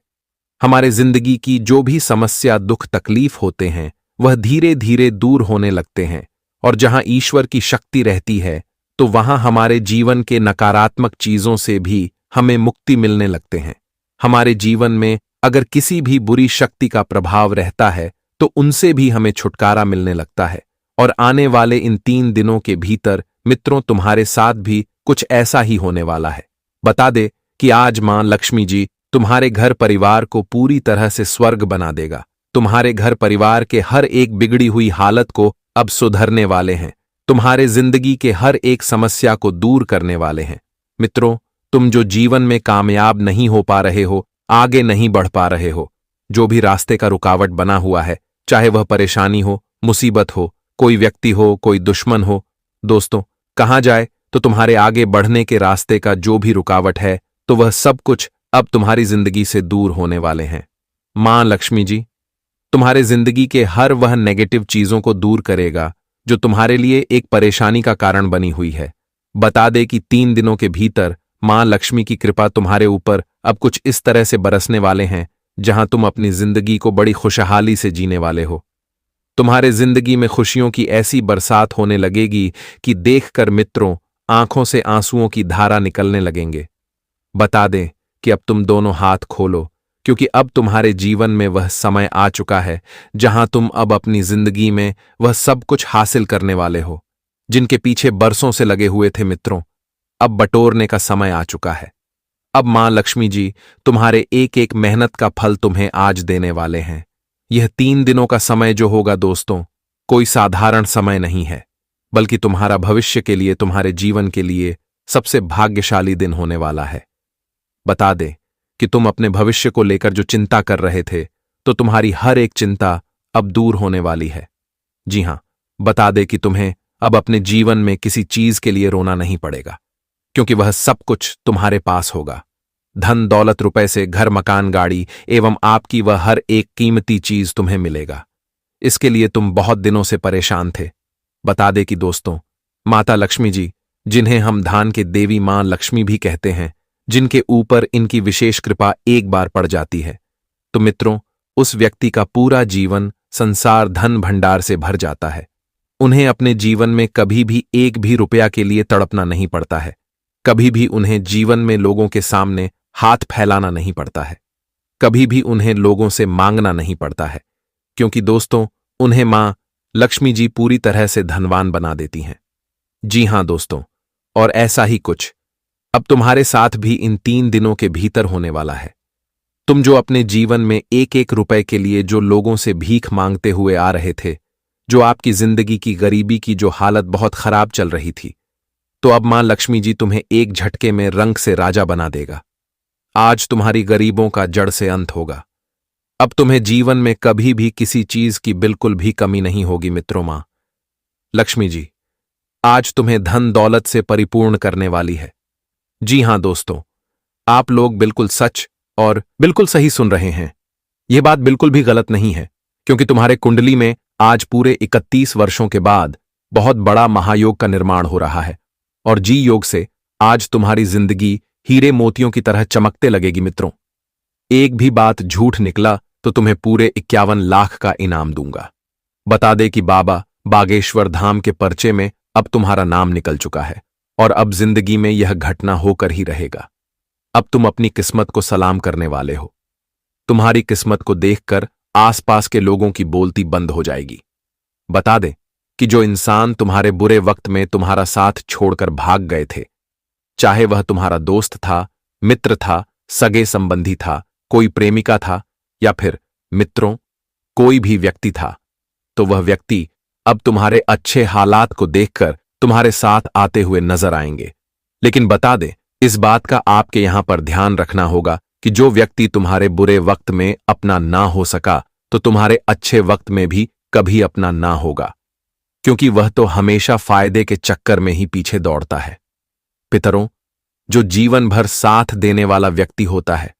हमारे जिंदगी की जो भी समस्या, दुख, तकलीफ होते हैं, वह धीरे धीरे दूर होने लगते हैं। और जहां ईश्वर की शक्ति रहती है, तो वहां हमारे जीवन के नकारात्मक चीजों से भी हमें मुक्ति मिलने लगते हैं। हमारे जीवन में अगर किसी भी बुरी शक्ति का प्रभाव रहता है, तो उनसे भी हमें छुटकारा मिलने लगता है। और आने वाले इन 3 दिनों के भीतर मित्रों, तुम्हारे साथ भी कुछ ऐसा ही होने वाला है। बता दे कि आज मां लक्ष्मी जी तुम्हारे घर परिवार को पूरी तरह से स्वर्ग बना देगा। तुम्हारे घर परिवार के हर एक बिगड़ी हुई हालत को अब सुधरने वाले हैं। तुम्हारे जिंदगी के हर एक समस्या को दूर करने वाले हैं। मित्रों, तुम जो जीवन में कामयाब नहीं हो पा रहे हो, आगे नहीं बढ़ पा रहे हो, जो भी रास्ते का रुकावट बना हुआ है, चाहे वह परेशानी हो, मुसीबत हो, कोई व्यक्ति हो, कोई दुश्मन हो, दोस्तों, कहां जाए तो तुम्हारे आगे बढ़ने के रास्ते का जो भी रुकावट है, तो वह सब कुछ अब तुम्हारी जिंदगी से दूर होने वाले हैं। मां लक्ष्मी जी तुम्हारे जिंदगी के हर वह नेगेटिव चीजों को दूर करेगा जो तुम्हारे लिए एक परेशानी का कारण बनी हुई है। बता दे कि 3 दिनों के भीतर मां लक्ष्मी की कृपा तुम्हारे ऊपर अब कुछ इस तरह से बरसने वाले हैं, जहां तुम अपनी जिंदगी को बड़ी खुशहाली से जीने वाले हो। तुम्हारे जिंदगी में खुशियों की ऐसी बरसात होने लगेगी कि देखकर मित्रों आंखों से आंसुओं की धारा निकलने लगेंगे। बता दें कि अब तुम दोनों हाथ खोलो, क्योंकि अब तुम्हारे जीवन में वह समय आ चुका है जहां तुम अब अपनी जिंदगी में वह सब कुछ हासिल करने वाले हो जिनके पीछे बरसों से लगे हुए थे। मित्रों, अब बटोरने का समय आ चुका है। अब मां लक्ष्मी जी तुम्हारे एक एक मेहनत का फल तुम्हें आज देने वाले हैं। यह 3 दिनों का समय जो होगा दोस्तों, कोई साधारण समय नहीं है, बल्कि तुम्हारा भविष्य के लिए, तुम्हारे जीवन के लिए सबसे भाग्यशाली दिन होने वाला है। बता दे कि तुम अपने भविष्य को लेकर जो चिंता कर रहे थे, तो तुम्हारी हर एक चिंता अब दूर होने वाली है। जी हां, बता दे कि तुम्हें अब अपने जीवन में किसी चीज के लिए रोना नहीं पड़ेगा, क्योंकि वह सब कुछ तुम्हारे पास होगा। धन दौलत, रुपए से घर मकान गाड़ी एवं आपकी वह हर एक कीमती चीज तुम्हें मिलेगा। इसके लिए तुम बहुत दिनों से परेशान थे। बता दे कि दोस्तों, माता लक्ष्मी जी, जिन्हें हम धान के देवी मां लक्ष्मी भी कहते हैं, जिनके ऊपर इनकी विशेष कृपा एक बार पड़ जाती है, तो मित्रों, उस व्यक्ति का पूरा जीवन संसार धन भंडार से भर जाता है। उन्हें अपने जीवन में कभी भी एक भी रुपया के लिए तड़पना नहीं पड़ता है। कभी भी उन्हें जीवन में लोगों के सामने हाथ फैलाना नहीं पड़ता है। कभी भी उन्हें लोगों से मांगना नहीं पड़ता है, क्योंकि दोस्तों, उन्हें मां लक्ष्मी जी पूरी तरह से धनवान बना देती हैं। जी हां दोस्तों, और ऐसा ही कुछ अब तुम्हारे साथ भी इन 3 दिनों के भीतर होने वाला है। तुम जो अपने जीवन में एक एक रुपए के लिए जो लोगों से भीख मांगते हुए आ रहे थे, जो आपकी जिंदगी की गरीबी की जो हालत बहुत खराब चल रही थी, तो अब मां लक्ष्मी जी तुम्हें एक झटके में रंग से राजा बना देगा। आज तुम्हारी गरीबों का जड़ से अंत होगा। अब तुम्हें जीवन में कभी भी किसी चीज की बिल्कुल भी कमी नहीं होगी। मित्रों, मां लक्ष्मी जी आज तुम्हें धन दौलत से परिपूर्ण करने वाली है। जी हां दोस्तों, आप लोग बिल्कुल सच और बिल्कुल सही सुन रहे हैं। यह बात बिल्कुल भी गलत नहीं है, क्योंकि तुम्हारे कुंडली में आज पूरे 31 वर्षों के बाद बहुत बड़ा महायोग का निर्माण हो रहा है, और जी योग से आज तुम्हारी जिंदगी हीरे मोतियों की तरह चमकते लगेगी। मित्रों, एक भी बात झूठ निकला तो तुम्हें पूरे 51 लाख का इनाम दूंगा। बता दे कि बाबा बागेश्वर धाम के पर्चे में अब तुम्हारा नाम निकल चुका है, और अब जिंदगी में यह घटना होकर ही रहेगा। अब तुम अपनी किस्मत को सलाम करने वाले हो। तुम्हारी किस्मत को देखकर आसपास के लोगों की बोलती बंद हो जाएगी। बता दे कि जो इंसान तुम्हारे बुरे वक्त में तुम्हारा साथ छोड़कर भाग गए थे, चाहे वह तुम्हारा दोस्त था, मित्र था, सगे संबंधी था, कोई प्रेमिका था, या फिर मित्रों कोई भी व्यक्ति था, तो वह व्यक्ति अब तुम्हारे अच्छे हालात को देखकर तुम्हारे साथ आते हुए नजर आएंगे। लेकिन बता दे, इस बात का आपके यहां पर ध्यान रखना होगा कि जो व्यक्ति तुम्हारे बुरे वक्त में अपना ना हो सका, तो तुम्हारे अच्छे वक्त में भी कभी अपना ना होगा, क्योंकि वह तो हमेशा फायदे के चक्कर में ही पीछे दौड़ता है। पितरों, जो जीवन भर साथ देने वाला व्यक्ति होता है,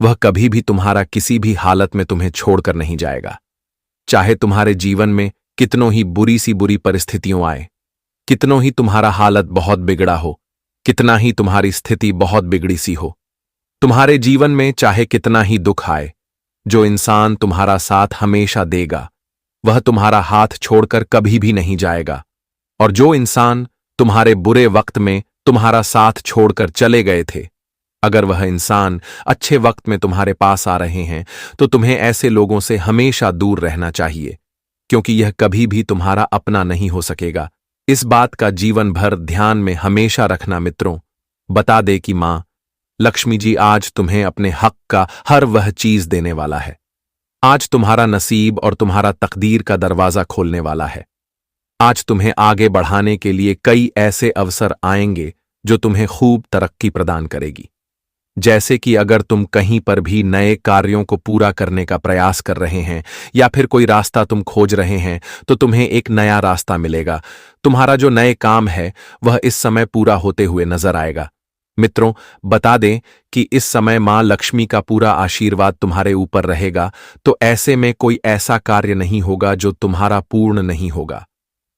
वह कभी भी तुम्हारा किसी भी हालत में तुम्हें छोड़कर नहीं जाएगा। चाहे तुम्हारे जीवन में कितनों ही बुरी सी बुरी परिस्थितियों आए, कितनों ही तुम्हारा हालत बहुत बिगड़ा हो, कितना ही तुम्हारी स्थिति बहुत बिगड़ी सी हो, तुम्हारे जीवन में चाहे कितना ही दुख आए, जो इंसान तुम्हारा साथ हमेशा देगा, वह तुम्हारा हाथ छोड़कर कभी भी नहीं जाएगा। और जो इंसान तुम्हारे बुरे वक्त में तुम्हारा साथ छोड़कर चले गए थे, अगर वह इंसान अच्छे वक्त में तुम्हारे पास आ रहे हैं, तो तुम्हें ऐसे लोगों से हमेशा दूर रहना चाहिए, क्योंकि यह कभी भी तुम्हारा अपना नहीं हो सकेगा। इस बात का जीवन भर ध्यान में हमेशा रखना। मित्रों, बता दे कि मां लक्ष्मी जी आज तुम्हें अपने हक का हर वह चीज देने वाला है। आज तुम्हारा नसीब और तुम्हारा तकदीर का दरवाजा खोलने वाला है। आज तुम्हें आगे बढ़ाने के लिए कई ऐसे अवसर आएंगे जो तुम्हें खूब तरक्की प्रदान करेगी। जैसे कि अगर तुम कहीं पर भी नए कार्यों को पूरा करने का प्रयास कर रहे हैं, या फिर कोई रास्ता तुम खोज रहे हैं, तो तुम्हें एक नया रास्ता मिलेगा। तुम्हारा जो नए काम है वह इस समय पूरा होते हुए नजर आएगा। मित्रों, बता दें कि इस समय मां लक्ष्मी का पूरा आशीर्वाद तुम्हारे ऊपर रहेगा, तो ऐसे में कोई ऐसा कार्य नहीं होगा जो तुम्हारा पूर्ण नहीं होगा।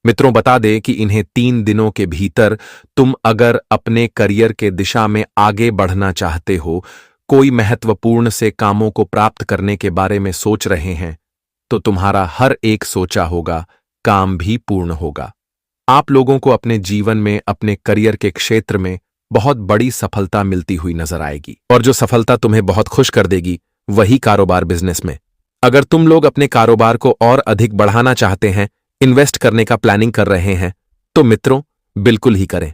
मित्रों, बता दें कि इन्हें 3 दिनों के भीतर तुम अगर अपने करियर के दिशा में आगे बढ़ना चाहते हो, कोई महत्वपूर्ण से कामों को प्राप्त करने के बारे में सोच रहे हैं, तो तुम्हारा हर एक सोचा होगा काम भी पूर्ण होगा। आप लोगों को अपने जीवन में अपने करियर के क्षेत्र में बहुत बड़ी सफलता मिलती हुई नजर आएगी, और जो सफलता तुम्हें बहुत खुश कर देगी वही कारोबार बिजनेस में। अगर तुम लोग अपने कारोबार को और अधिक बढ़ाना चाहते हैं, इन्वेस्ट करने का प्लानिंग कर रहे हैं, तो मित्रों बिल्कुल ही करें।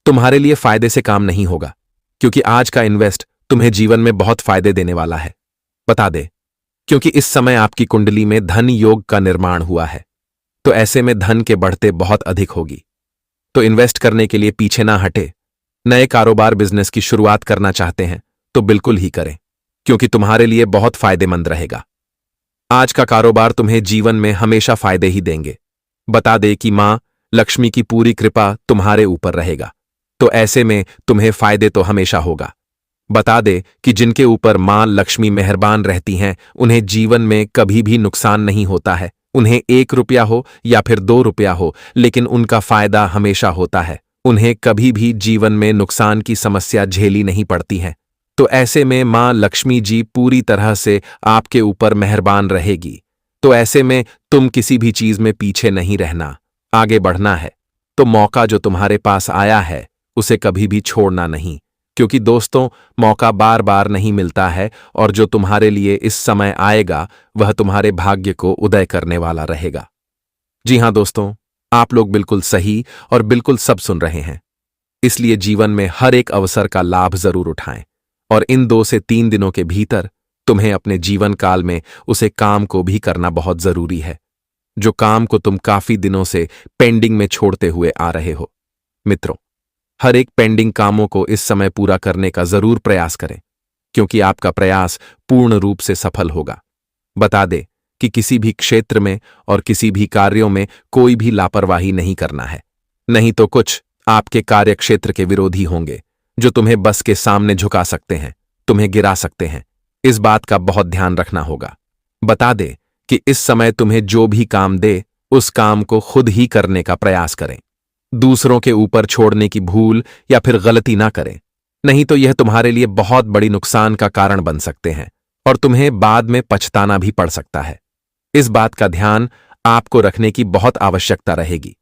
तुम्हारे लिए फायदे से काम नहीं होगा, क्योंकि आज का इन्वेस्ट तुम्हें जीवन में बहुत फायदे देने वाला है। बता दे, क्योंकि इस समय आपकी कुंडली में धन योग का निर्माण हुआ है, तो ऐसे में धन के बढ़ते बहुत अधिक होगी। तो इन्वेस्ट करने के लिए पीछे ना हटे। नए कारोबार बिजनेस की शुरुआत करना चाहते हैं तो बिल्कुल ही करें, क्योंकि तुम्हारे लिए बहुत फायदेमंद रहेगा। आज का कारोबार तुम्हें जीवन में हमेशा फायदे ही देंगे। बता दे कि मां लक्ष्मी की पूरी कृपा तुम्हारे ऊपर रहेगा, तो ऐसे में तुम्हें फायदे तो हमेशा होगा। बता दे कि जिनके ऊपर मां लक्ष्मी मेहरबान रहती हैं उन्हें जीवन में कभी भी नुकसान नहीं होता है। उन्हें 1 रुपया हो या फिर 2 रुपया हो, लेकिन उनका फायदा हमेशा होता है। उन्हें कभी भी जीवन में नुकसान की समस्या झेली नहीं पड़ती है। तो ऐसे में मां लक्ष्मी जी पूरी तरह से आपके ऊपर मेहरबान रहेगी। तो ऐसे में तुम किसी भी चीज में पीछे नहीं रहना, आगे बढ़ना है। तो मौका जो तुम्हारे पास आया है उसे कभी भी छोड़ना नहीं, क्योंकि दोस्तों मौका बार बार नहीं मिलता है, और जो तुम्हारे लिए इस समय आएगा वह तुम्हारे भाग्य को उदय करने वाला रहेगा। जी हां दोस्तों, आप लोग बिल्कुल सही और बिल्कुल सब सुन रहे हैं। इसलिए जीवन में हर एक अवसर का लाभ जरूर उठाएं, और इन 2 से 3 दिनों के भीतर तुम्हें अपने जीवन काल में उसे काम को भी करना बहुत जरूरी है, जो काम को तुम काफी दिनों से पेंडिंग में छोड़ते हुए आ रहे हो। मित्रों, हर एक पेंडिंग कामों को इस समय पूरा करने का जरूर प्रयास करें, क्योंकि आपका प्रयास पूर्ण रूप से सफल होगा। बता दे कि किसी भी क्षेत्र में और किसी भी कार्यों में कोई भी लापरवाही नहीं करना है, नहीं तो कुछ आपके कार्य क्षेत्र के विरोधी होंगे जो तुम्हें बस के सामने झुका सकते हैं, तुम्हें गिरा सकते हैं। इस बात का बहुत ध्यान रखना होगा। बता दे कि इस समय तुम्हें जो भी काम दे उस काम को खुद ही करने का प्रयास करें। दूसरों के ऊपर छोड़ने की भूल या फिर गलती ना करें, नहीं तो यह तुम्हारे लिए बहुत बड़ी नुकसान का कारण बन सकते हैं और तुम्हें बाद में पछताना भी पड़ सकता है। इस बात का ध्यान आपको रखने की बहुत आवश्यकता रहेगी,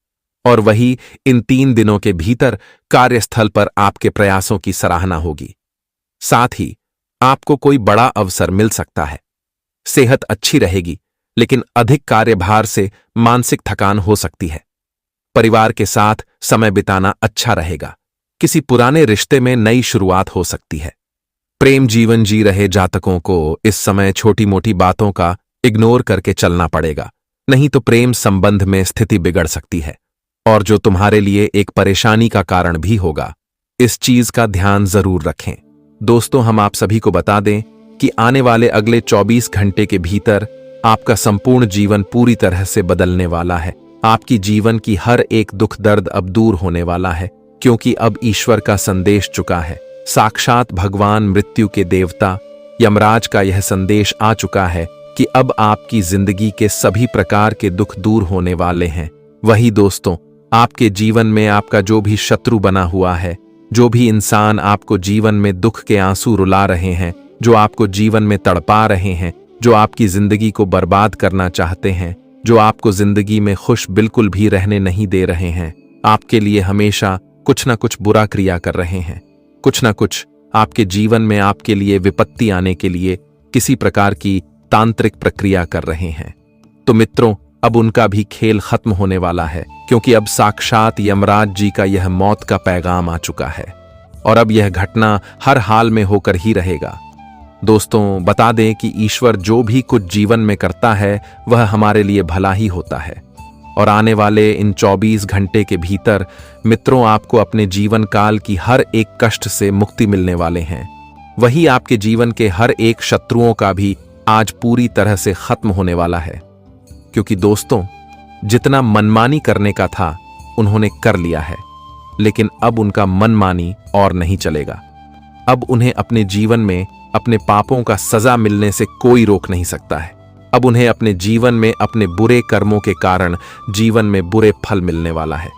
और वही इन 3 दिनों के भीतर कार्यस्थल पर आपके प्रयासों की सराहना होगी। साथ ही आपको कोई बड़ा अवसर मिल सकता है। सेहत अच्छी रहेगी, लेकिन अधिक कार्यभार से मानसिक थकान हो सकती है। परिवार के साथ समय बिताना अच्छा रहेगा। किसी पुराने रिश्ते में नई शुरुआत हो सकती है। प्रेम जीवन जी रहे जातकों को इस समय छोटी मोटी बातों का इग्नोर करके चलना पड़ेगा, नहीं तो प्रेम संबंध में स्थिति बिगड़ सकती है, और जो तुम्हारे लिए एक परेशानी का कारण भी होगा। इस चीज का ध्यान जरूर रखें। दोस्तों, हम आप सभी को बता दें कि आने वाले अगले 24 घंटे के भीतर आपका संपूर्ण जीवन पूरी तरह से बदलने वाला है। आपकी जीवन की हर एक दुख दर्द अब दूर होने वाला है, क्योंकि अब ईश्वर का संदेश चुका है। साक्षात भगवान मृत्यु के देवता यमराज का यह संदेश आ चुका है कि अब आपकी जिंदगी के सभी प्रकार के दुख दूर होने वाले हैं। वही दोस्तों, आपके जीवन में आपका जो भी शत्रु बना हुआ है, जो भी इंसान आपको जीवन में दुख के आंसू रुला रहे हैं, जो आपको जीवन में तड़पा रहे हैं, जो आपकी जिंदगी को बर्बाद करना चाहते हैं, जो आपको जिंदगी में खुश बिल्कुल भी रहने नहीं दे रहे हैं, आपके लिए हमेशा कुछ ना कुछ बुरा क्रिया कर रहे हैं, कुछ ना कुछ आपके जीवन में आपके लिए विपत्ति आने के लिए किसी प्रकार की तांत्रिक प्रक्रिया कर रहे हैं, तो मित्रों अब उनका भी खेल खत्म होने वाला है, क्योंकि अब साक्षात यमराज जी का यह मौत का पैगाम आ चुका है, और अब यह घटना हर हाल में होकर ही रहेगा। दोस्तों, बता दें कि ईश्वर जो भी कुछ जीवन में करता है वह हमारे लिए भला ही होता है, और आने वाले इन 24 घंटे के भीतर मित्रों आपको अपने जीवन काल की हर एक कष्ट से मुक्ति मिलने वाले हैं। वही आपके जीवन के हर एक शत्रुओं का भी आज पूरी तरह से खत्म होने वाला है, क्योंकि दोस्तों जितना मनमानी करने का था उन्होंने कर लिया है, लेकिन अब उनका मनमानी और नहीं चलेगा। अब उन्हें अपने जीवन में अपने पापों का सजा मिलने से कोई रोक नहीं सकता है। अब उन्हें अपने जीवन में अपने बुरे कर्मों के कारण जीवन में बुरे फल मिलने वाला है।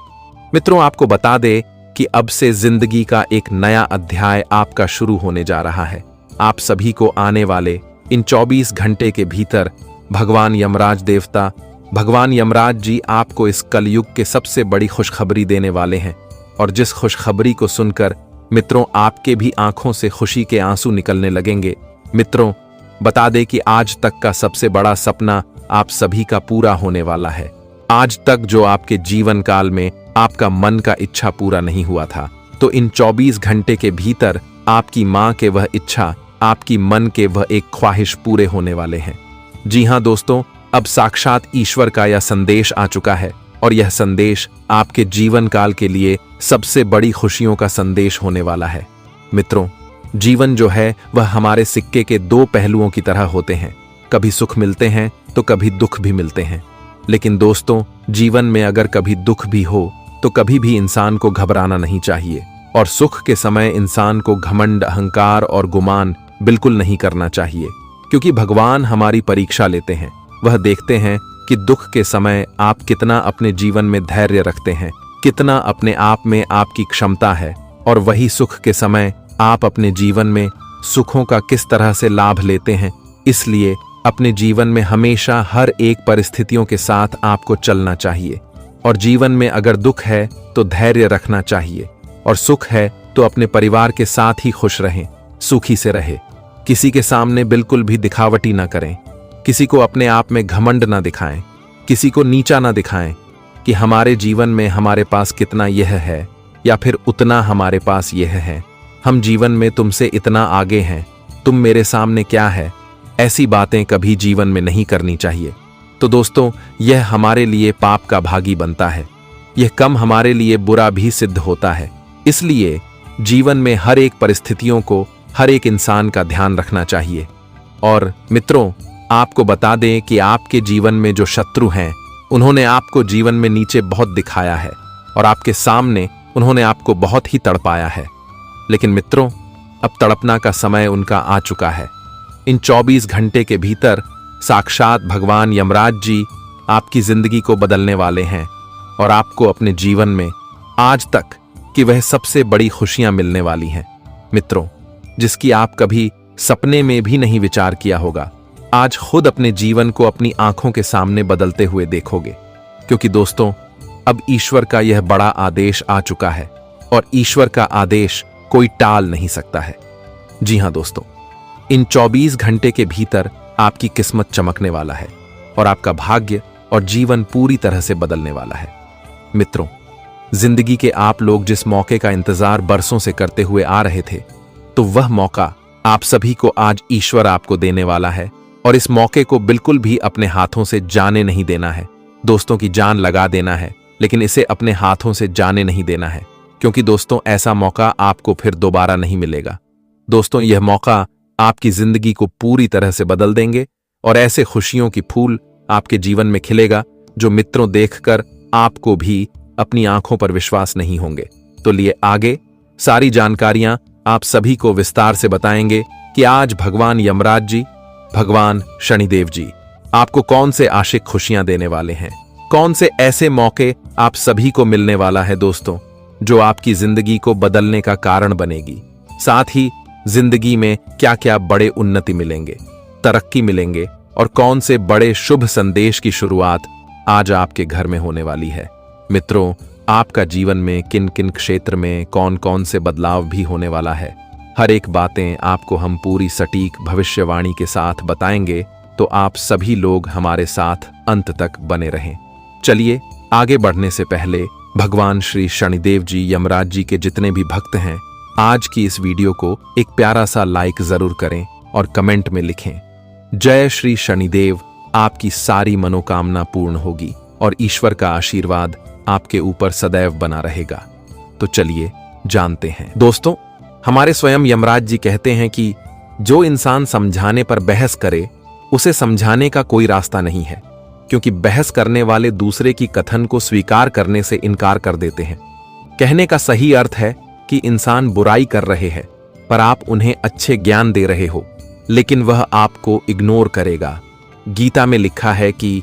मित्रों, आपको बता दे कि अब से जिंदगी का एक नया अध्याय आपका शुरू होने जा रहा है। आप सभी को आने वाले इन 24 घंटे के भीतर भगवान यमराज देवता, भगवान यमराज जी आपको इस कलयुग के सबसे बड़ी खुशखबरी देने वाले हैं, और जिस खुशखबरी को सुनकर मित्रों आपके भी आंखों से खुशी के आंसू निकलने लगेंगे। मित्रों, बता दे कि आज तक का सबसे बड़ा सपना आप सभी का पूरा होने वाला है। आज तक जो आपके जीवन काल में आपका मन का इच्छा पूरा नहीं हुआ था, तो इन 24 घंटे के भीतर आपकी मां के वह इच्छा, आपकी मन के वह एक ख्वाहिश पूरे होने वाले हैं। जी हां दोस्तों, अब साक्षात ईश्वर का यह संदेश आ चुका है और यह संदेश आपके जीवन काल के लिए सबसे बड़ी खुशियों का संदेश होने वाला है। मित्रों, जीवन जो है वह हमारे सिक्के के दो पहलुओं की तरह होते हैं। कभी सुख मिलते हैं तो कभी दुख भी मिलते हैं। लेकिन दोस्तों, जीवन में अगर कभी दुख भी हो तो कभी भी इंसान को घबराना नहीं चाहिए, और सुख के समय इंसान को घमंड, अहंकार और गुमान बिल्कुल नहीं करना चाहिए, क्योंकि भगवान हमारी परीक्षा लेते हैं। वह देखते हैं कि दुख के समय आप कितना अपने जीवन में धैर्य रखते हैं, कितना अपने आप में आपकी क्षमता है, और वही सुख के समय आप अपने जीवन में सुखों का किस तरह से लाभ लेते हैं। इसलिए अपने जीवन में हमेशा हर एक परिस्थितियों के साथ आपको चलना चाहिए, और जीवन में अगर दुख है तो धैर्य रखना चाहिए, और सुख है तो अपने परिवार के साथ ही खुश रहें, सुखी से रहे। किसी के सामने बिल्कुल भी दिखावटी ना करें, किसी को अपने आप में घमंड ना दिखाएं, किसी को नीचा ना दिखाएं कि हमारे जीवन में हमारे पास कितना यह है या फिर उतना हमारे पास यह है। हम जीवन में तुमसे इतना आगे हैं, तुम मेरे सामने क्या है। ऐसी बातें कभी जीवन में नहीं करनी चाहिए। तो दोस्तों, यह हमारे लिए पाप का भागी बनता है, यह कम हमारे लिए बुरा भी सिद्ध होता है। इसलिए जीवन में हर एक परिस्थितियों को, हर एक इंसान का ध्यान रखना चाहिए। और मित्रों, आपको बता दें कि आपके जीवन में जो शत्रु हैं, उन्होंने आपको जीवन में नीचे बहुत दिखाया है और आपके सामने उन्होंने आपको बहुत ही तड़पाया है। लेकिन मित्रों, अब तड़पना का समय उनका आ चुका है। इन 24 घंटे के भीतर साक्षात भगवान यमराज जी आपकी जिंदगी को बदलने वाले हैं और आपको अपने जीवन में आज तक की वह सबसे बड़ी खुशियां मिलने वाली हैं। मित्रों, जिसकी आप कभी सपने में भी नहीं विचार किया होगा, आज खुद अपने जीवन को अपनी आंखों के सामने बदलते हुए देखोगे। क्योंकि दोस्तों, अब ईश्वर का यह बड़ा आदेश आ चुका है और ईश्वर का आदेश कोई टाल नहीं सकता है। जी हां दोस्तों, इन 24 घंटे के भीतर आपकी किस्मत चमकने वाला है और आपका भाग्य और जीवन पूरी तरह से बदलने वाला है। मित्रों, जिंदगी के आप लोग जिस मौके का इंतजार बरसों से करते हुए आ रहे थे, तो वह मौका आप सभी को आज ईश्वर आपको देने वाला है, और इस मौके को बिल्कुल भी अपने हाथों से जाने नहीं देना है। दोस्तों की जान लगा देना है, लेकिन इसे अपने हाथों से जाने नहीं देना है, क्योंकि दोस्तों ऐसा मौका आपको फिर दोबारा नहीं मिलेगा। दोस्तों, यह मौका आपकी जिंदगी को पूरी तरह से बदल देंगे और ऐसे खुशियों की फूल आपके जीवन में खिलेगा जो मित्रों देखकर आपको भी अपनी आंखों पर विश्वास नहीं होंगे। तो लिए आगे सारी जानकारियां आप सभी को विस्तार से बताएंगे कि आज भगवान यमराज जी, भगवान शनिदेव जी आपको कौन से आशिक खुशियां देने वाले हैं, कौन से ऐसे मौके आप सभी को मिलने वाला है दोस्तों, जो आपकी जिंदगी को बदलने का कारण बनेगी। साथ ही जिंदगी में क्या क्या बड़े उन्नति मिलेंगे, तरक्की मिलेंगे, और कौन से बड़े शुभ संदेश की शुरुआत आज आपके घर में होने वाली है। मित्रों, आपका जीवन में किन किन क्षेत्र में कौन कौन से बदलाव भी होने वाला है, हर एक बातें आपको हम पूरी सटीक भविष्यवाणी के साथ बताएंगे। तो आप सभी लोग हमारे साथ अंत तक बने रहें। चलिए, आगे बढ़ने से पहले भगवान श्री शनिदेव जी, यमराज जी के जितने भी भक्त हैं, आज की इस वीडियो को एक प्यारा सा लाइक जरूर करें और कमेंट में लिखें, जय श्री शनिदेव। आपकी सारी मनोकामना पूर्ण होगी और ईश्वर का आशीर्वाद आपके ऊपर सदैव बना रहेगा। तो चलिए जानते हैं। दोस्तों, हमारे स्वयं यमराज जी कहते हैं कि जो इंसान समझाने पर बहस करे, उसे समझाने का कोई रास्ता नहीं है, क्योंकि बहस करने वाले दूसरे की कथन को स्वीकार करने से इनकार कर देते हैं। कहने का सही अर्थ है कि इंसान बुराई कर रहे हैं, पर आप उन्हें अच्छे ज्ञान दे रहे हो, लेकिन वह आपको इग्नोर करेगा। गीता में लिखा है कि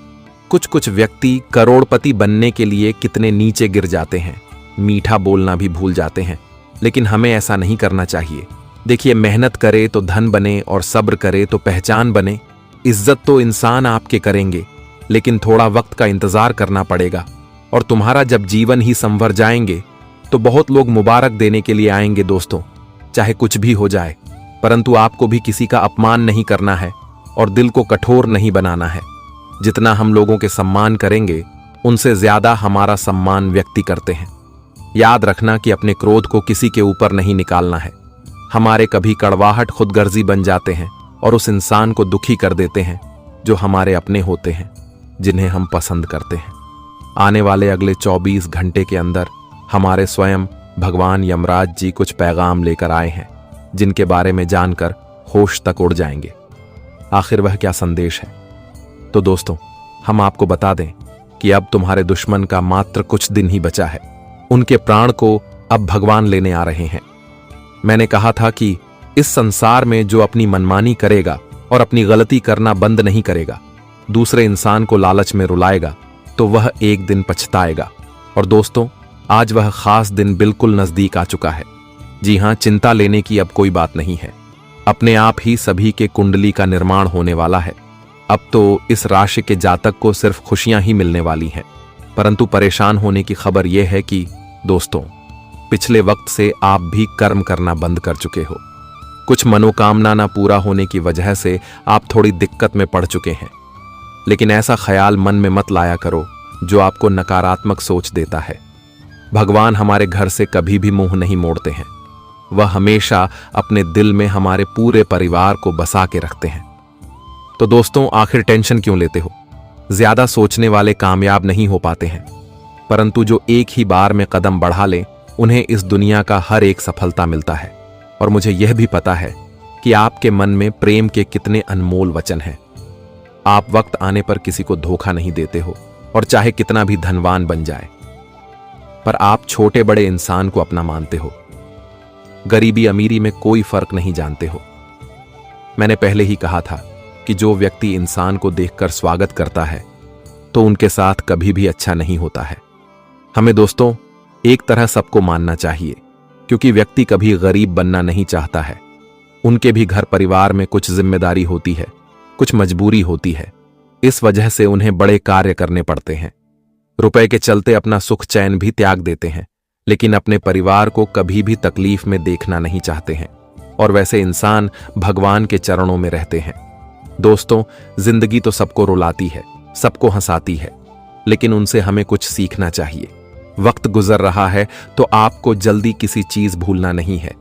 कुछ कुछ व्यक्ति करोड़पति बनने के लिए कितने नीचे गिर जाते हैं, मीठा बोलना भी भूल जाते हैं। लेकिन हमें ऐसा नहीं करना चाहिए। देखिए, मेहनत करे तो धन बने और सब्र करे तो पहचान बने। इज्जत तो इंसान आपके करेंगे, लेकिन थोड़ा वक्त का इंतजार करना पड़ेगा, और तुम्हारा जब जीवन ही संवर जाएंगे तो बहुत लोग मुबारक देने के लिए आएंगे। दोस्तों, चाहे कुछ भी हो जाए, परंतु आपको भी किसी का अपमान नहीं करना है और दिल को कठोर नहीं बनाना है। जितना हम लोगों के सम्मान करेंगे, उनसे ज्यादा हमारा सम्मान व्यक्ति करते हैं। याद रखना कि अपने क्रोध को किसी के ऊपर नहीं निकालना है। हमारे कभी कड़वाहट खुदगर्जी बन जाते हैं और उस इंसान को दुखी कर देते हैं जो हमारे अपने होते हैं, जिन्हें हम पसंद करते हैं। आने वाले अगले 24 घंटे के अंदर हमारे स्वयं भगवान यमराज जी कुछ पैगाम लेकर आए हैं, जिनके बारे में जानकर होश तक उड़ जाएंगे। आखिर वह क्या संदेश है? तो दोस्तों, हम आपको बता दें कि अब तुम्हारे दुश्मन का मात्र कुछ दिन ही बचा है। उनके प्राण को अब भगवान लेने आ रहे हैं। मैंने कहा था कि इस संसार में जो अपनी मनमानी करेगा और अपनी गलती करना बंद नहीं करेगा, दूसरे इंसान को लालच में रुलाएगा, तो वह एक दिन पछताएगा। और दोस्तों, आज वह खास दिन बिल्कुल नजदीक आ चुका है। जी हां, चिंता लेने की अब कोई बात नहीं है। अपने आप ही सभी के कुंडली का निर्माण होने वाला है। अब तो इस राशि के जातक को सिर्फ खुशियां ही मिलने वाली हैं। परंतु परेशान होने की खबर यह है कि दोस्तों, पिछले वक्त से आप भी कर्म करना बंद कर चुके हो। कुछ मनोकामना ना पूरा होने की वजह से आप थोड़ी दिक्कत में पड़ चुके हैं। लेकिन ऐसा ख्याल मन में मत लाया करो जो आपको नकारात्मक सोच देता है। भगवान हमारे घर से कभी भी मुंह नहीं मोड़ते हैं। वह हमेशा अपने दिल में हमारे पूरे परिवार को बसा के रखते हैं। तो दोस्तों, आखिर टेंशन क्यों लेते हो? ज्यादा सोचने वाले कामयाब नहीं हो पाते हैं, परंतु जो एक ही बार में कदम बढ़ा लें, उन्हें इस दुनिया का हर एक सफलता मिलता है। और मुझे यह भी पता है कि आपके मन में प्रेम के कितने अनमोल वचन हैं। आप वक्त आने पर किसी को धोखा नहीं देते हो, और चाहे कितना भी धनवान बन जाए, पर आप छोटे बड़े इंसान को अपना मानते हो। गरीबी अमीरी में कोई फर्क नहीं जानते हो। मैंने पहले ही कहा था कि जो व्यक्ति इंसान को देखकर स्वागत करता है, तो उनके साथ कभी भी अच्छा नहीं होता है। हमें दोस्तों एक तरह सबको मानना चाहिए, क्योंकि व्यक्ति कभी गरीब बनना नहीं चाहता है। उनके भी घर परिवार में कुछ जिम्मेदारी होती है, कुछ मजबूरी होती है। इस वजह से उन्हें बड़े कार्य करने पड़ते हैं। रुपए के चलते अपना सुख चैन भी त्याग देते हैं, लेकिन अपने परिवार को कभी भी तकलीफ में देखना नहीं चाहते हैं। और वैसे इंसान भगवान के चरणों में रहते हैं। दोस्तों, जिंदगी तो सबको रुलाती है, सबको हंसाती है, लेकिन उनसे हमें कुछ सीखना चाहिए। वक्त गुजर रहा है तो आपको जल्दी किसी चीज भूलना नहीं है।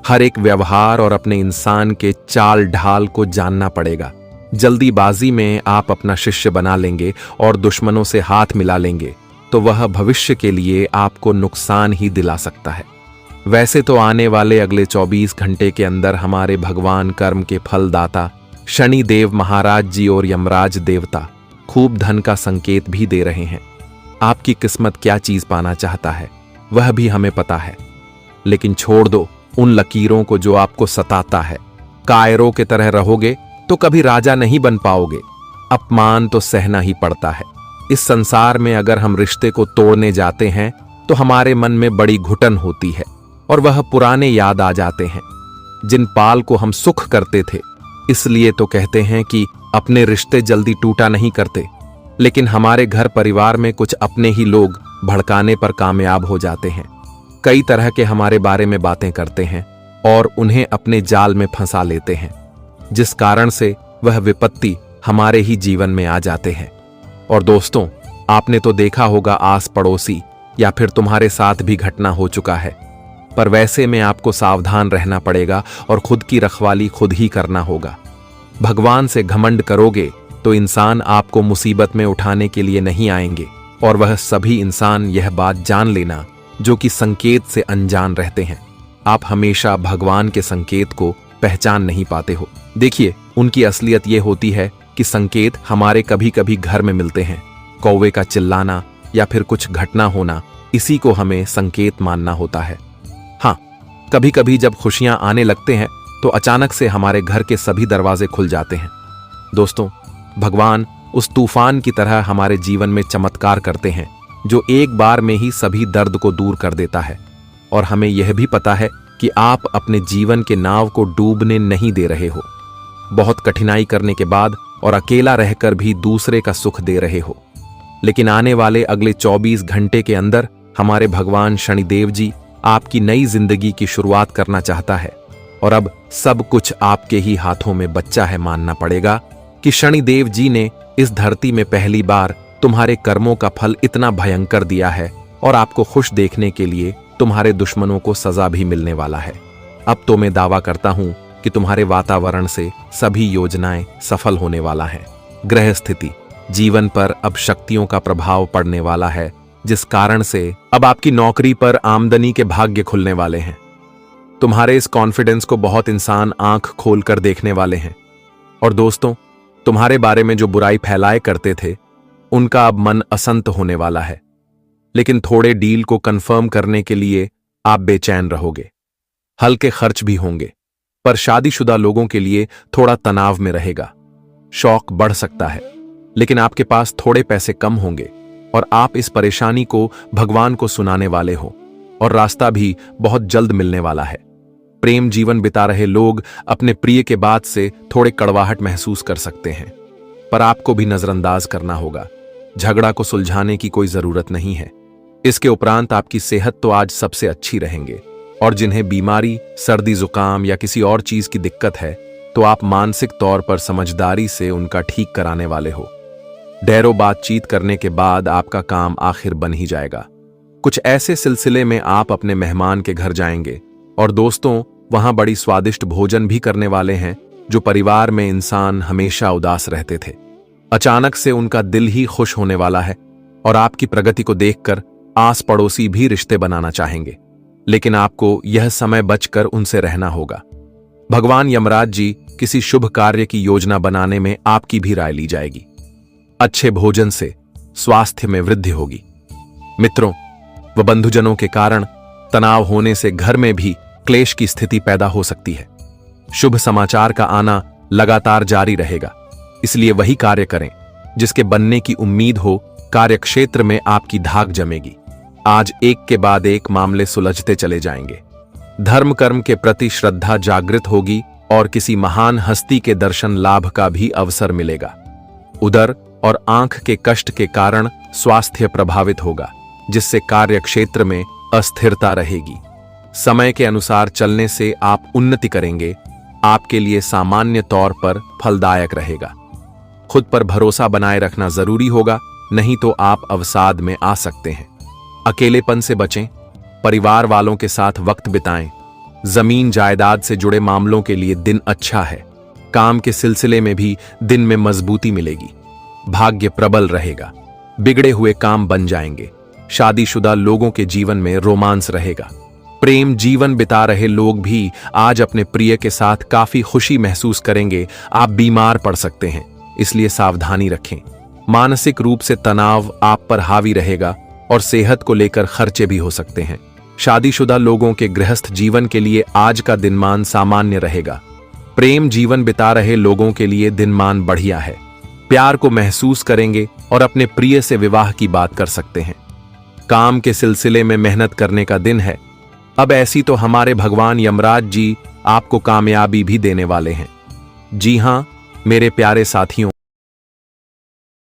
हर एक व्यवहार और अपने इंसान के चाल ढाल को जानना पड़ेगा। जल्दीबाजी में आप अपना शिष्य बना लेंगे और दुश्मनों से हाथ मिला लेंगे, तो वह भविष्य के लिए आपको नुकसान ही दिला सकता है। वैसे तो आने वाले अगले 24 घंटे के अंदर हमारे भगवान कर्म के फलदाता शनि देव महाराज जी और यमराज देवता खूब धन का संकेत भी दे रहे हैं। आपकी किस्मत क्या चीज पाना चाहता है वह भी हमें पता है, लेकिन छोड़ दो उन लकीरों को जो आपको सताता है। कायरों की तरह रहोगे तो कभी राजा नहीं बन पाओगे। अपमान तो सहना ही पड़ता है। इस संसार में अगर हम रिश्ते को तोड़ने जाते हैं तो हमारे मन में बड़ी घुटन होती है और वह पुराने याद आ जाते हैं जिन पाल को हम सुख करते थे। इसलिए तो कहते हैं कि अपने रिश्ते जल्दी टूटा नहीं करते, लेकिन हमारे घर परिवार में कुछ अपने ही लोग भड़काने पर कामयाब हो जाते हैं। कई तरह के हमारे बारे में बातें करते हैं और उन्हें अपने जाल में फंसा लेते हैं, जिस कारण से वह विपत्ति हमारे ही जीवन में आ जाते हैं। और दोस्तों, आपने तो देखा होगा आस पड़ोसी या फिर तुम्हारे साथ भी घटना हो चुका है, पर वैसे में आपको सावधान रहना पड़ेगा और खुद की रखवाली खुद ही करना होगा। भगवान से घमंड करोगे तो इंसान आपको मुसीबत में उठाने के लिए नहीं आएंगे, और वह सभी इंसान यह बात जान लेना जो कि संकेत से अनजान रहते हैं। आप हमेशा भगवान के संकेत को पहचान नहीं पाते हो। देखिए, उनकी असलियत यह होती है कि संकेत हमारे कभी कभी घर में मिलते हैं। कौवे का चिल्लाना या फिर कुछ घटना होना, इसी को हमें संकेत मानना होता है। हाँ, कभी कभी जब खुशियां आने लगते हैं तो अचानक से हमारे घर के सभी दरवाजे खुल जाते हैं। दोस्तों, भगवान उस तूफान की तरह हमारे जीवन में चमत्कार करते हैं जो एक बार में ही सभी दर्द को दूर कर देता है। और हमें यह भी पता है कि आप अपने जीवन के नाव को डूबने नहीं दे रहे हो। बहुत कठिनाई करने के बाद और अकेला रहकर भी दूसरे का सुख दे रहे हो। लेकिन आने वाले अगले 24 घंटे के अंदर हमारे भगवान शनिदेव जी आपकी नई जिंदगी की शुरुआत करना चाहता है। और अब सब कुछ आपके ही हाथों में बच्चा है मानना पड़ेगा कि शनिदेव जी ने इस धरती में पहली बार तुम्हारे कर्मों का फल इतना भयंकर दिया है, और आपको खुश देखने के लिए तुम्हारे दुश्मनों को सजा भी मिलने वाला है। अब तो मैं दावा करता हूं कि तुम्हारे वातावरण से सभी योजनाएं सफल होने वाला है। ग्रह स्थिति जीवन पर अब शक्तियों का प्रभाव पड़ने वाला है, जिस कारण से अब आपकी नौकरी पर आमदनी के भाग्य खुलने वाले हैं। तुम्हारे इस कॉन्फिडेंस को बहुत इंसान आंख खोलकर देखने वाले हैं। और दोस्तों, तुम्हारे बारे में जो बुराई फैलाए करते थे, उनका अब मन असंत होने वाला है। लेकिन थोड़े डील को कंफर्म करने के लिए आप बेचैन रहोगे। हल्के खर्च भी होंगे, पर शादीशुदा लोगों के लिए थोड़ा तनाव में रहेगा। शौक बढ़ सकता है, लेकिन आपके पास थोड़े पैसे कम होंगे और आप इस परेशानी को भगवान को सुनाने वाले हो और रास्ता भी बहुत जल्द मिलने वाला है। प्रेम जीवन बिता रहे लोग अपने प्रिय के बाद से थोड़े कड़वाहट महसूस कर सकते हैं, पर आपको भी नजरअंदाज करना होगा। झगड़ा को सुलझाने की कोई जरूरत नहीं है। इसके उपरांत आपकी सेहत तो आज सबसे अच्छी रहेंगे, और जिन्हें बीमारी, सर्दी, जुकाम या किसी और चीज की दिक्कत है, तो आप मानसिक तौर पर समझदारी से उनका ठीक कराने वाले हो। डेरों बातचीत करने के बाद आपका काम आखिर बन ही जाएगा। कुछ ऐसे सिलसिले में आप अपने मेहमान के घर जाएंगे और दोस्तों वहां बड़ी स्वादिष्ट भोजन भी करने वाले हैं, जो परिवार में इंसान हमेशा उदास रहते थे। अचानक से उनका दिल ही खुश होने वाला है और आपकी प्रगति को देखकर आस पड़ोसी भी रिश्ते बनाना चाहेंगे, लेकिन आपको यह समय बचकर उनसे रहना होगा। भगवान यमराज जी किसी शुभ कार्य की योजना बनाने में आपकी भी राय ली जाएगी। अच्छे भोजन से स्वास्थ्य में वृद्धि होगी। मित्रों व बंधुजनों के कारण तनाव होने से घर में भी क्लेश की स्थिति पैदा हो सकती है। शुभ समाचार का आना लगातार जारी रहेगा, इसलिए वही कार्य करें जिसके बनने की उम्मीद हो। कार्यक्षेत्र में आपकी धाक जमेगी। आज एक के बाद एक मामले सुलझते चले जाएंगे। धर्म कर्म के प्रति श्रद्धा जागृत होगी और किसी महान हस्ती के दर्शन लाभ का भी अवसर मिलेगा। उदर और आंख के कष्ट के कारण स्वास्थ्य प्रभावित होगा, जिससे कार्यक्षेत्र में अस्थिरता रहेगी। समय के अनुसार चलने से आप उन्नति करेंगे। आपके लिए सामान्य तौर पर फलदायक रहेगा। खुद पर भरोसा बनाए रखना जरूरी होगा, नहीं तो आप अवसाद में आ सकते हैं। अकेलेपन से बचें, परिवार वालों के साथ वक्त बिताएं। जमीन जायदाद से जुड़े मामलों के लिए दिन अच्छा है। काम के सिलसिले में भी दिन में मजबूती मिलेगी। भाग्य प्रबल रहेगा। बिगड़े हुए काम बन जाएंगे। शादीशुदा लोगों के जीवन में रोमांस रहेगा। प्रेम जीवन बिता रहे लोग भी आज अपने प्रिय के साथ काफी खुशी महसूस करेंगे। आप बीमार पड़ सकते हैं, इसलिए सावधानी रखें। मानसिक रूप से तनाव आप पर हावी रहेगा और सेहत को लेकर खर्चे भी हो सकते हैं। शादीशुदा लोगों के गृहस्थ जीवन के लिए आज का दिनमान सामान्य रहेगा। प्रेम जीवन बिता रहे लोगों के लिए दिनमान बढ़िया है। प्यार को महसूस करेंगे और अपने प्रिय से विवाह की बात कर सकते हैं। काम के सिलसिले में मेहनत करने का दिन है। अब ऐसी तो हमारे भगवान यमराज जी आपको कामयाबी भी देने वाले हैं। जी हां मेरे प्यारे साथियों,